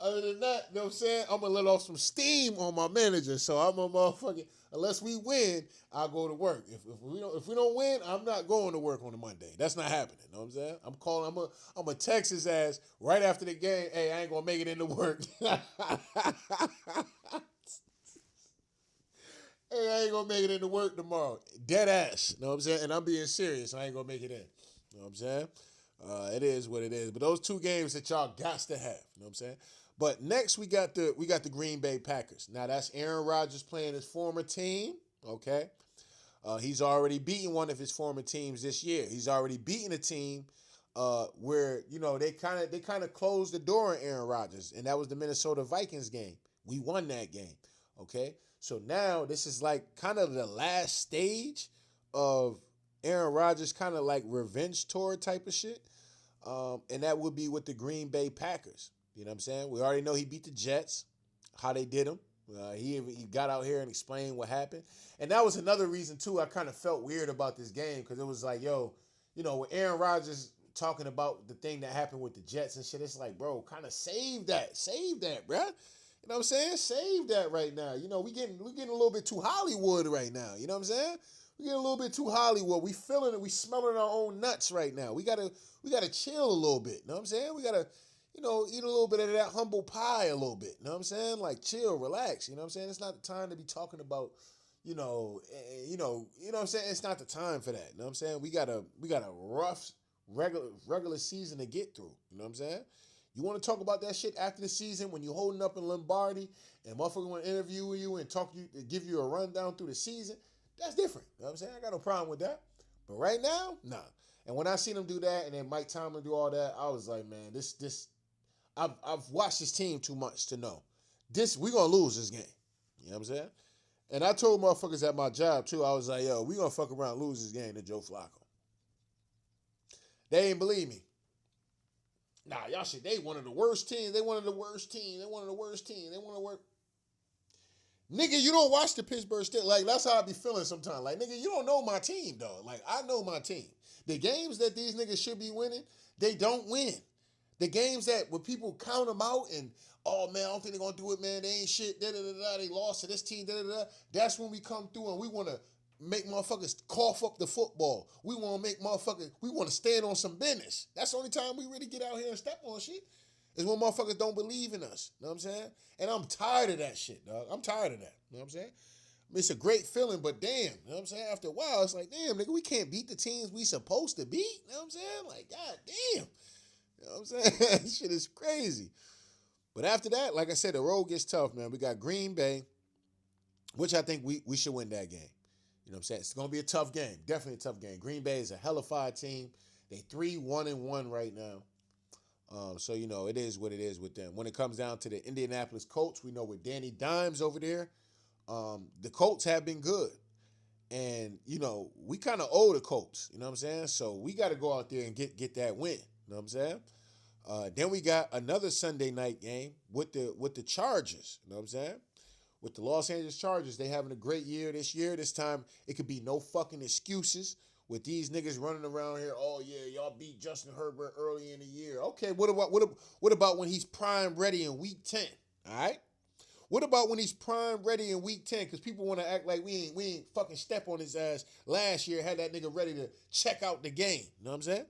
Other than that, you know what I'm saying? I'm gonna let off some steam on my manager. So I'm a motherfucking unless we win, I'll go to work. If we don't win, I'm not going to work on a Monday. That's not happening. You know what I'm saying? I'm a text his ass right after the game. Hey, I ain't gonna make it into work. Hey, I ain't gonna make it into work tomorrow. Dead ass. You know what I'm saying? And I'm being serious. I ain't gonna make it in. You know what I'm saying? It is what it is. But those two games that y'all got to have. You know what I'm saying? But next we got the Green Bay Packers. Now that's Aaron Rodgers playing his former team. Okay. He's already beaten one of his former teams this year. He's already beaten a team where, you know, they kind of closed the door on Aaron Rodgers, and that was the Minnesota Vikings game. We won that game. Okay. So now this is like kind of the last stage of Aaron Rodgers kind of like revenge tour type of shit. And that would be with the Green Bay Packers. You know what I'm saying? We already know he beat the Jets, how they did him. He got out here and explained what happened. And that was another reason, too, I kind of felt weird about this game because it was like, yo, you know, with Aaron Rodgers talking about the thing that happened with the Jets and shit, it's like, bro, kind of save that, bruh. You know what I'm saying? Save that right now. You know, we getting a little bit too Hollywood right now. You know what I'm saying? We getting a little bit too Hollywood. We feeling it. We smelling our own nuts right now. We gotta chill a little bit. You know what I'm saying? We gotta, you know, eat a little bit of that humble pie a little bit. You know what I'm saying? Like chill, relax. You know what I'm saying? It's not the time to be talking about, you know what I'm saying? It's not the time for that. You know what I'm saying? We got a rough regular season to get through. You know what I'm saying? You want to talk about that shit after the season when you're holding up in Lombardi and motherfucker want to interview you and give you a rundown through the season? That's different. You know what I'm saying? I got no problem with that. But right now, nah. And when I seen him do that and then Mike Tomlin do all that, I was like, man, I've watched this team too much to know. We gonna lose this game. You know what I'm saying? And I told motherfuckers at my job too, I was like, yo, we gonna fuck around and lose this game to Joe Flacco. They ain't believe me. Nah, y'all shit, they one of the worst teams. They one of the worst teams. Nigga, you don't watch the Pittsburgh Steelers. Like, that's how I be feeling sometimes. Like, nigga, you don't know my team, dog. Like, I know my team. The games that these niggas should be winning, they don't win. The games that when people count them out and, oh, man, I don't think they're going to do it, man. They ain't shit, da-da-da-da. They lost to this team, da-da-da. That's when we come through and we want to make motherfuckers cough up the football. We want to stand on some business. That's the only time we really get out here and step on shit. Is when motherfuckers don't believe in us. You know what I'm saying? And I'm tired of that shit, dog. I'm tired of that. You know what I'm saying? I mean, it's a great feeling, but damn, you know what I'm saying? After a while, it's like, damn, nigga, we can't beat the teams we supposed to beat. You know what I'm saying? Like, god damn. You know what I'm saying? This shit is crazy. But after that, like I said, the road gets tough, man. We got Green Bay, which I think we should win that game. You know what I'm saying? It's going to be a tough game. Definitely a tough game. Green Bay is a hellified team. They 3-1-1 right now. So, you know, it is what it is with them. When it comes down to the Indianapolis Colts, we know with Danny Dimes over there, the Colts have been good. And, you know, we kind of owe the Colts, you know what I'm saying? So we got to go out there and get that win, you know what I'm saying? Then we got another Sunday night game with the Chargers, you know what I'm saying? With the Los Angeles Chargers, they having a great year this year. This time, it could be no fucking excuses. With these niggas running around here, oh yeah, y'all beat Justin Herbert early in the year. Okay, what about when he's prime ready in week 10? All right? What about when he's prime ready in week 10? Because people want to act like we ain't fucking step on his ass last year, had that nigga ready to check out the game. You know what I'm saying?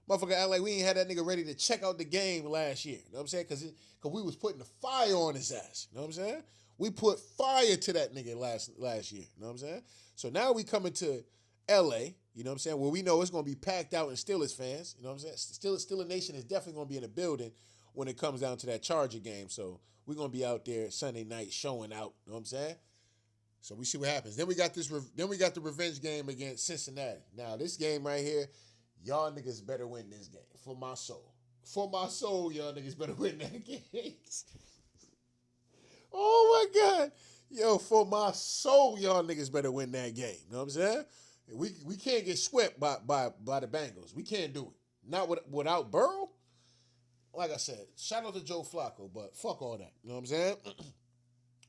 Motherfucker act like we ain't had that nigga ready to check out the game last year. You know what I'm saying? Because we was putting the fire on his ass. You know what I'm saying? We put fire to that nigga last year. You know what I'm saying? So now we coming to L.A., you know what I'm saying, where we know it's going to be packed out in Steelers fans. You know what I'm saying? Steelers Nation is definitely going to be in the building when it comes down to that Charger game. So we're going to be out there Sunday night showing out. You know what I'm saying? So we see what happens. Then we got the revenge game against Cincinnati. Now, this game right here, y'all niggas better win this game. For my soul. For my soul, y'all niggas better win that game. Oh my God. Yo, for my soul, y'all niggas better win that game. You know what I'm saying? We can't get swept by the Bengals. We can't do it. Not without Burrow. Like I said, shout out to Joe Flacco, but fuck all that. You know what I'm saying?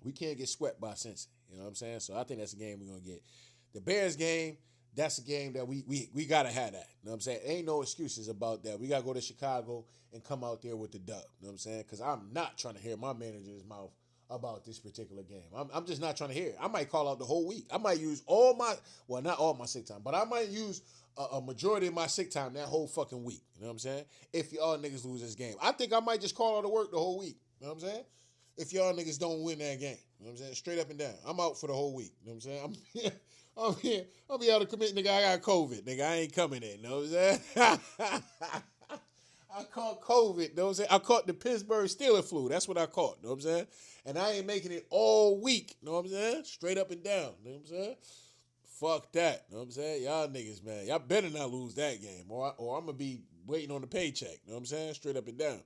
We can't get swept by Cincy. You know what I'm saying? So I think that's a game we're gonna get. The Bears game, that's a game that we gotta have that. You know what I'm saying? Ain't no excuses about that. We gotta go to Chicago and come out there with the dub. You know what I'm saying? Because I'm not trying to hear my manager's mouth about this particular game. I'm just not trying to hear it. I might call out the whole week. I might use not all my sick time, but I might use a majority of my sick time that whole fucking week. You know what I'm saying? If y'all niggas lose this game, I think I might just call out of work the whole week. You know what I'm saying? If y'all niggas don't win that game. You know what I'm saying? Straight up and down. I'm out for the whole week. You know what I'm saying? I'm here. I'll be able to commit, nigga. I got COVID. Nigga, I ain't coming in. You know what I'm saying? I caught COVID. You know what I'm saying? I caught the Pittsburgh Steelers flu. That's what I caught. You know what I'm saying? And I ain't making it all week. You know what I'm saying? Straight up and down. You know what I'm saying? Fuck that. You know what I'm saying? Y'all niggas, man. Y'all better not lose that game. Or I'm going to be waiting on the paycheck. You know what I'm saying? Straight up and down.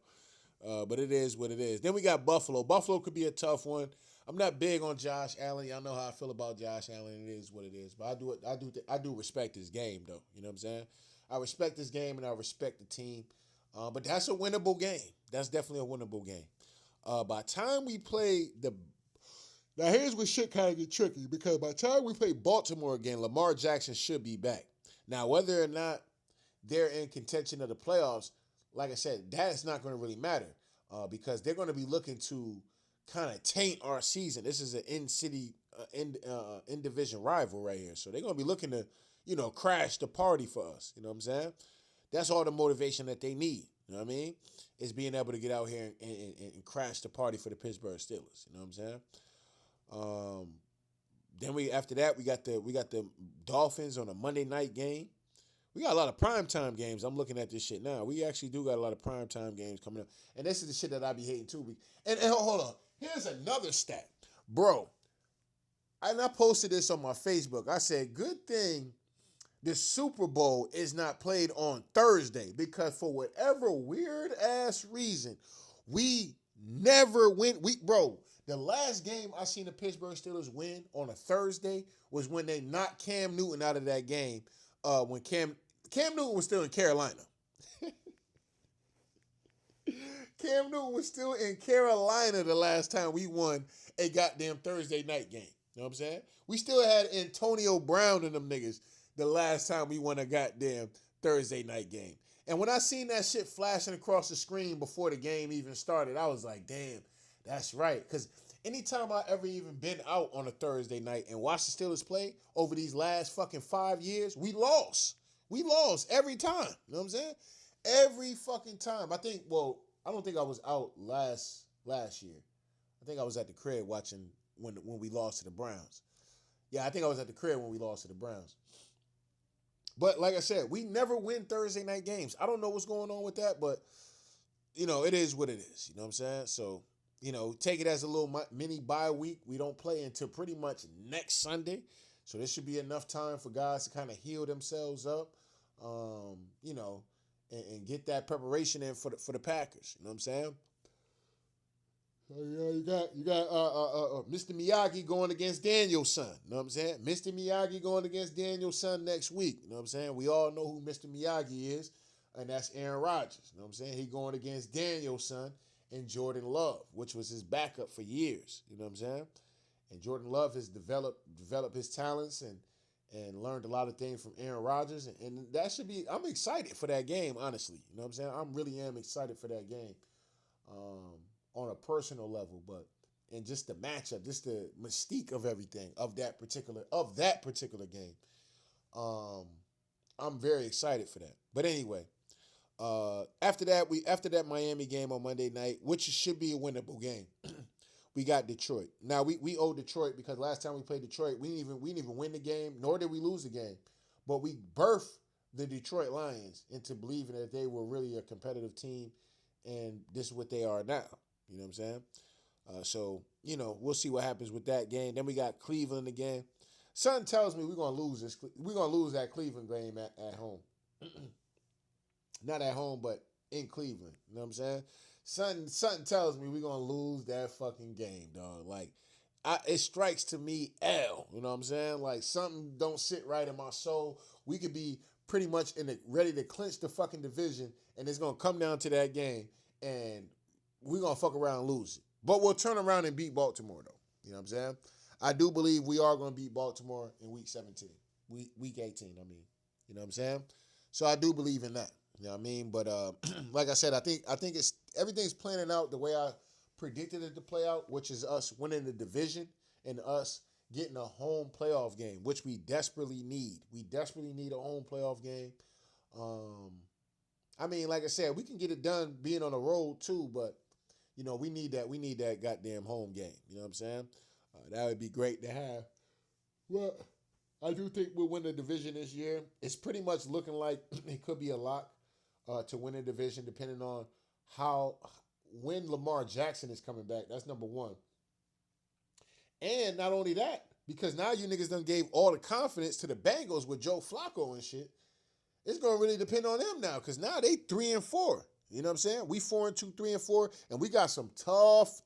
But it is what it is. Then we got Buffalo. Buffalo could be a tough one. I'm not big on Josh Allen. Y'all know how I feel about Josh Allen. It is what it is. But I do respect his game though. You know what I'm saying? I respect this game and I respect the team. But that's a winnable game. That's definitely a winnable game. By the time we play now here's where shit kind of get tricky because by the time we play Baltimore again, Lamar Jackson should be back. Now whether or not they're in contention of the playoffs, like I said, that's not going to really matter because they're going to be looking to kind of taint our season. This is an in-city, in-division rival right here. So they're going to be looking to, crash the party for us. You know what I'm saying? That's all the motivation that they need. You know what I mean? Is being able to get out here and crash the party for the Pittsburgh Steelers. You know what I'm saying? Then after that we got the Dolphins on a Monday night game. We got a lot of primetime games. I'm looking at this shit now. We actually do got a lot of primetime games coming up. And this is the shit that I be hating too. And hold on. Here's another stat. Bro, and I posted this on my Facebook. I said, good thing the Super Bowl is not played on Thursday because for whatever weird ass reason, we never win. Bro, the last game I seen the Pittsburgh Steelers win on a Thursday was when they knocked Cam Newton out of that game. When Cam Newton was still in Carolina. Cam Newton was still in Carolina the last time we won a goddamn Thursday night game. You know what I'm saying? We still had Antonio Brown and them niggas the last time we won a goddamn Thursday night game. And when I seen that shit flashing across the screen before the game even started, I was like, damn, that's right. Because anytime I ever even been out on a Thursday night and watched the Steelers play over these last fucking 5 years, we lost. We lost every time. You know what I'm saying? Every fucking time. I don't think I was out last year. I think I was at the crib watching when we lost to the Browns. Yeah, I think I was at the crib when we lost to the Browns. But like I said, we never win Thursday night games. I don't know what's going on with that, but, it is what it is. You know what I'm saying? So, take it as a little mini bye week. We don't play until pretty much next Sunday. So this should be enough time for guys to kind of heal themselves up, and get that preparation in for the Packers. You know what I'm saying? You got Mr. Miyagi going against Danielson. You know what I'm saying? Mr. Miyagi going against Danielson next week. You know what I'm saying? We all know who Mr. Miyagi is, and that's Aaron Rodgers. You know what I'm saying? He going against Danielson and Jordan Love, which was his backup for years. You know what I'm saying? And Jordan Love has developed his talents and learned a lot of things from Aaron Rodgers. And that should be, I'm excited for that game, honestly. You know what I'm saying? I really am excited for that game on a personal level, and just the matchup, just the mystique of everything, of that particular game. I'm very excited for that. But anyway, after that Miami game on Monday night, which should be a winnable game. We got Detroit. Now we owe Detroit because last time we played Detroit, we didn't even win the game, nor did we lose the game. But we birthed the Detroit Lions into believing that they were really a competitive team, and this is what they are now. You know what I'm saying? So we'll see what happens with that game. Then we got Cleveland again. Something tells me we're gonna lose this. We're gonna lose that Cleveland game at home. Not at home, but in Cleveland. You know what I'm saying? Something tells me we're gonna lose that fucking game, dog. Like, it strikes to me L. You know what I'm saying? Like, something don't sit right in my soul. We could be pretty much ready to clinch the fucking division, and it's gonna come down to that game, and we're gonna fuck around and lose it. But we'll turn around and beat Baltimore, though. You know what I'm saying? I do believe we are gonna beat Baltimore in week 17. Week 18, I mean. You know what I'm saying? So I do believe in that. You know what I mean? But like I said, I think it's everything's planning out the way I predicted it to play out, which is us winning the division and us getting a home playoff game, which we desperately need. We desperately need a home playoff game. I mean, like I said, we can get it done being on the road too, but you know, we need that. We need that goddamn home game. You know what I'm saying? That would be great to have. Well, I do think we'll win the division this year. It's pretty much looking like it could be a lock to win the division, depending on when Lamar Jackson is coming back. That's number one. And not only that, because now you niggas done gave all the confidence to the Bengals with Joe Flacco and shit. It's gonna really depend on them now, because now they 3-4. You know what I'm saying? We 4-2, 3-4, and we got some tough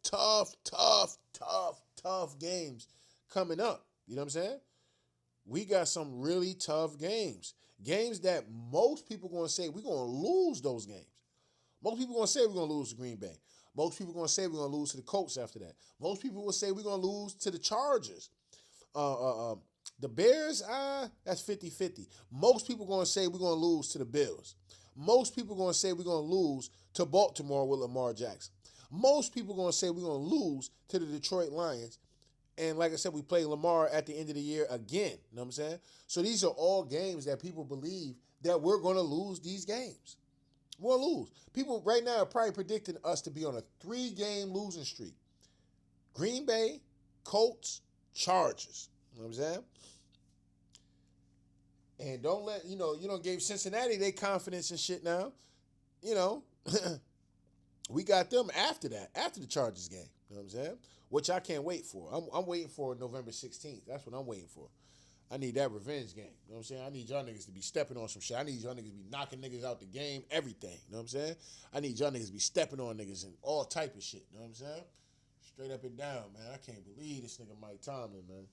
games coming up. You know what I'm saying? We got some really tough games. Games that most people going to say we're going to lose those games. Most people going to say we're going to lose to Green Bay. Most people going to say we're going to lose to the Colts after that. Most people will say we're going to lose to the Chargers. The Bears, that's 50-50. Most people going to say we're going to lose to the Bills. Most people going to say we're going to lose to Baltimore with Lamar Jackson. Most people going to say we're going to lose to the Detroit Lions. And like I said, we play Lamar at the end of the year again. You know what I'm saying? So these are all games that people believe that we're going to lose these games. We'll lose. People right now are probably predicting us to be on a 3-game losing streak. Green Bay, Colts, Chargers. You know what I'm saying? And don't let, you don't give Cincinnati their confidence and shit now. You know, we got them after that, after the Chargers game. You know what I'm saying? Which I can't wait for. I'm waiting for November 16th. That's what I'm waiting for. I need that revenge game. You know what I'm saying? I need y'all niggas to be stepping on some shit. I need y'all niggas to be knocking niggas out the game, everything. You know what I'm saying? I need y'all niggas to be stepping on niggas and all type of shit. You know what I'm saying? Straight up and down, man. I can't believe this nigga Mike Tomlin, man.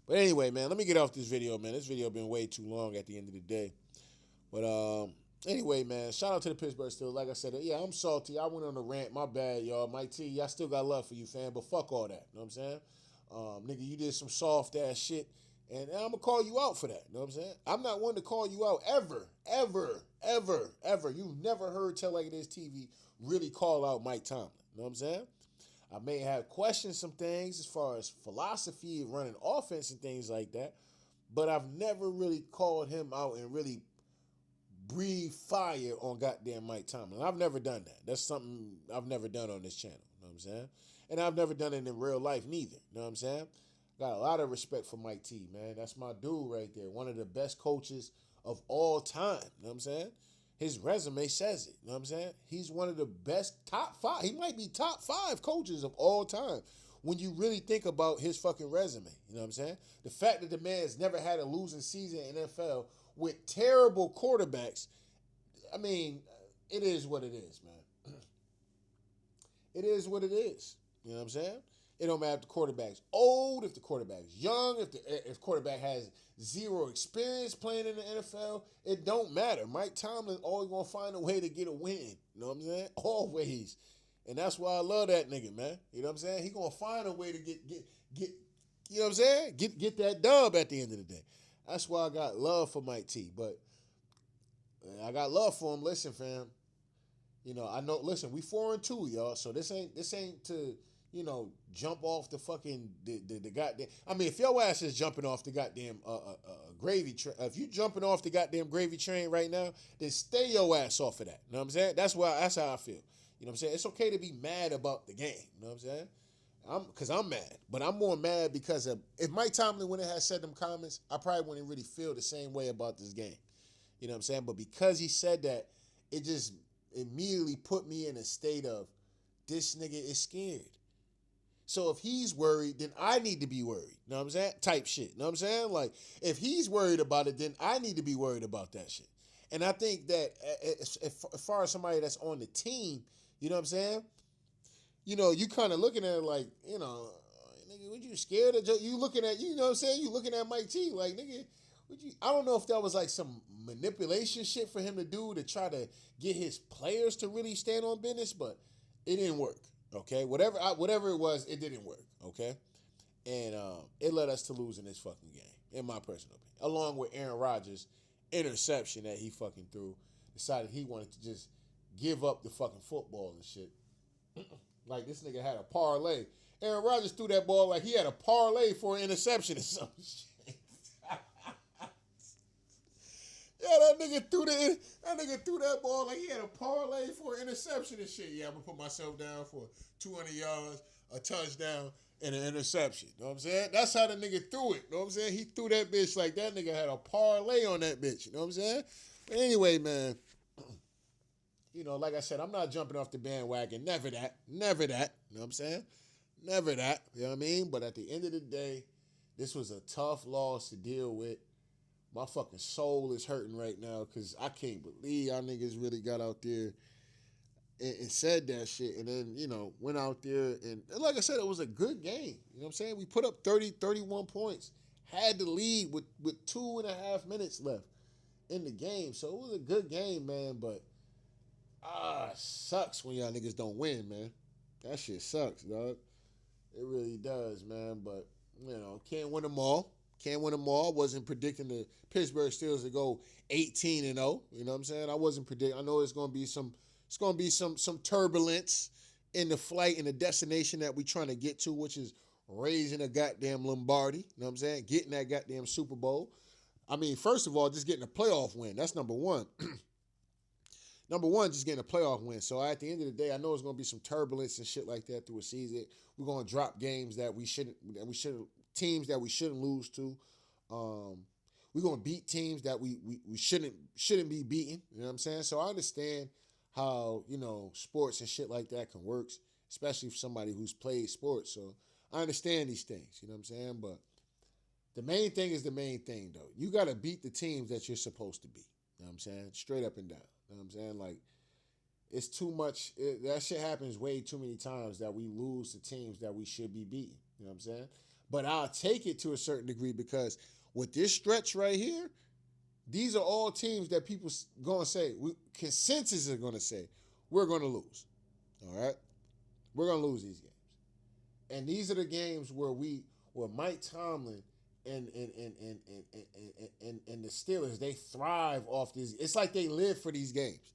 But anyway, man, let me get off this video, man. This video been way too long at the end of the day. But anyway, man, shout out to the Pittsburgh Steelers. Like I said, yeah, I'm salty. I went on a rant. My bad, y'all. Mike T, I still got love for you, fam, but fuck all that. You know what I'm saying? Nigga, you did some soft-ass shit, and I'm going to call you out for that. You know what I'm saying? I'm not one to call you out ever. You've never heard Tell Like It Is TV really call out Mike Tomlin. You know what I'm saying? I may have questioned some things as far as philosophy of running offense and things like that, but I've never really called him out and really breathe fire on goddamn Mike Tomlin. I've never done that. That's something I've never done on this channel. You know what I'm saying? And I've never done it in real life neither. You know what I'm saying? Got a lot of respect for Mike T, man. That's my dude right there. One of the best coaches of all time. You know what I'm saying? His resume says it. You know what I'm saying? He's one of the best top 5. He might be top 5 coaches of all time when you really think about his fucking resume. You know what I'm saying? The fact that the man has never had a losing season in NFL with terrible quarterbacks, I mean, it is what it is, man. It is what it is. You know what I'm saying? It don't matter if the quarterback's old, if the quarterback's young, if quarterback has zero experience playing in the NFL. It don't matter. Mike Tomlin always gonna find a way to get a win. You know what I'm saying? Always. And that's why I love that nigga, man. You know what I'm saying? He gonna find a way to get you know what I'm saying? Get that dub at the end of the day. That's why I got love for Mike T. But I got love for him. Listen, fam. You know, I know. Listen, we 4-2, y'all. So this ain't to jump off the fucking the goddamn. I mean, if your ass is jumping off the goddamn gravy train, if you jumping off the goddamn gravy train right now, then stay your ass off of that. You know what I'm saying? That's how I feel. You know what I'm saying? It's okay to be mad about the game. You know what I'm saying? Because I'm mad, but I'm more mad because if Mike Tomlin wouldn't have said them comments, I probably wouldn't really feel the same way about this game. You know what I'm saying? But because he said that, it just immediately put me in a state of, this nigga is scared. So if he's worried, then I need to be worried. You know what I'm saying? Type shit. You know what I'm saying? Like, if he's worried about it, then I need to be worried about that shit. And I think that as far as somebody that's on the team, You know what I'm saying? You kind of looking at it like, nigga, would you scared of Joe? You looking at, you know what I'm saying? You looking at Mike T like, nigga, would you? I don't know if that was like some manipulation shit for him to do to try to get his players to really stand on business, but it didn't work. Okay, whatever it was, it didn't work. Okay, and it led us to losing this fucking game, in my personal opinion. Along with Aaron Rodgers' interception that he fucking threw, decided he wanted to just give up the fucking football and shit. Like this nigga had a parlay. Aaron Rodgers threw that ball like he had a parlay for an interception or some shit. Yeah, that nigga threw that ball like he had a parlay for an interception and shit. Yeah, I'm gonna put myself down for 200 yards, a touchdown, and an interception. You know what I'm saying? That's how the nigga threw it. You know what I'm saying? He threw that bitch like that nigga had a parlay on that bitch. You know what I'm saying? But anyway, man, like I said, I'm not jumping off the bandwagon. Never that. Never that. You know what I'm saying? Never that. You know what I mean? But at the end of the day, this was a tough loss to deal with. My fucking soul is hurting right now because I can't believe y'all niggas really got out there and said that shit. And then, went out there. And like I said, it was a good game. You know what I'm saying? We put up 31 points. Had the lead with 2.5 minutes left in the game. So it was a good game, man. But, sucks when y'all niggas don't win, man. That shit sucks, dog. It really does, man. But, can't win them all. Can't win them all. Wasn't predicting the Pittsburgh Steelers to go 18-0. You know what I'm saying? I wasn't predicting. I know it's gonna be some turbulence in the flight and the destination that we trying to get to, which is raising a goddamn Lombardi. You know what I'm saying? Getting that goddamn Super Bowl. I mean, first of all, just getting a playoff win. That's number one. Number one, just getting a playoff win. So at the end of the day, I know it's gonna be some turbulence and shit like that through a season. We're gonna drop games that we shouldn't teams that we shouldn't lose to. We're gonna beat teams that we shouldn't be beating. You know what I'm saying? So I understand how sports and shit like that can work, especially for somebody who's played sports. So I understand these things. You know what I'm saying? But the main thing is the main thing, though. You gotta beat the teams that you're supposed to beat. You know what I'm saying? Straight up and down. You know what I'm saying? Like, it's too much. That shit happens way too many times that we lose to teams that we should be beating. You know what I'm saying? But I'll take it to a certain degree because with this stretch right here, these are all teams that people going to say, consensus are going to say, we're going to lose. All right? We're going to lose these games. And these are the games where Mike Tomlin and the Steelers, they thrive off these. It's like they live for these games.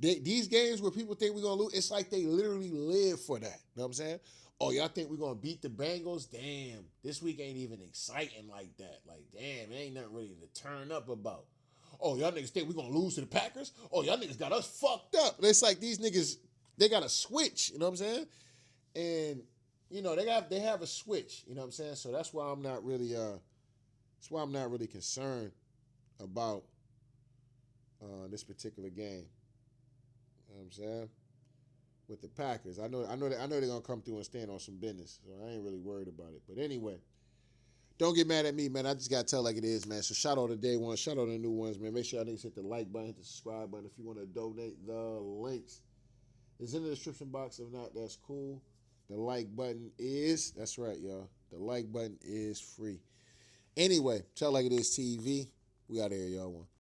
These games where people think we're going to lose, it's like they literally live for that. You know what I'm saying? Oh, y'all think we're going to beat the Bengals? Damn, this week ain't even exciting like that. Like, damn, it ain't nothing really to turn up about. Oh, y'all niggas think we're going to lose to the Packers? Oh, y'all niggas got us fucked up. And it's like these niggas, they got a switch, you know what I'm saying? And, they have a switch, you know what I'm saying? So that's why I'm not really concerned about this particular game. You know what I'm saying? With the Packers. I know they're gonna come through and stand on some business. So I ain't really worried about it. But anyway, don't get mad at me, man. I just gotta tell like it is, man. So shout out to day one, shout out to the new ones, man. Make sure y'all niggas hit the like button, hit the subscribe button if you want to donate. The links is in the description box. If not, that's cool. The like button is, that's right, y'all. The like button is free. Anyway, tell like it is TV. We out of here, y'all. One.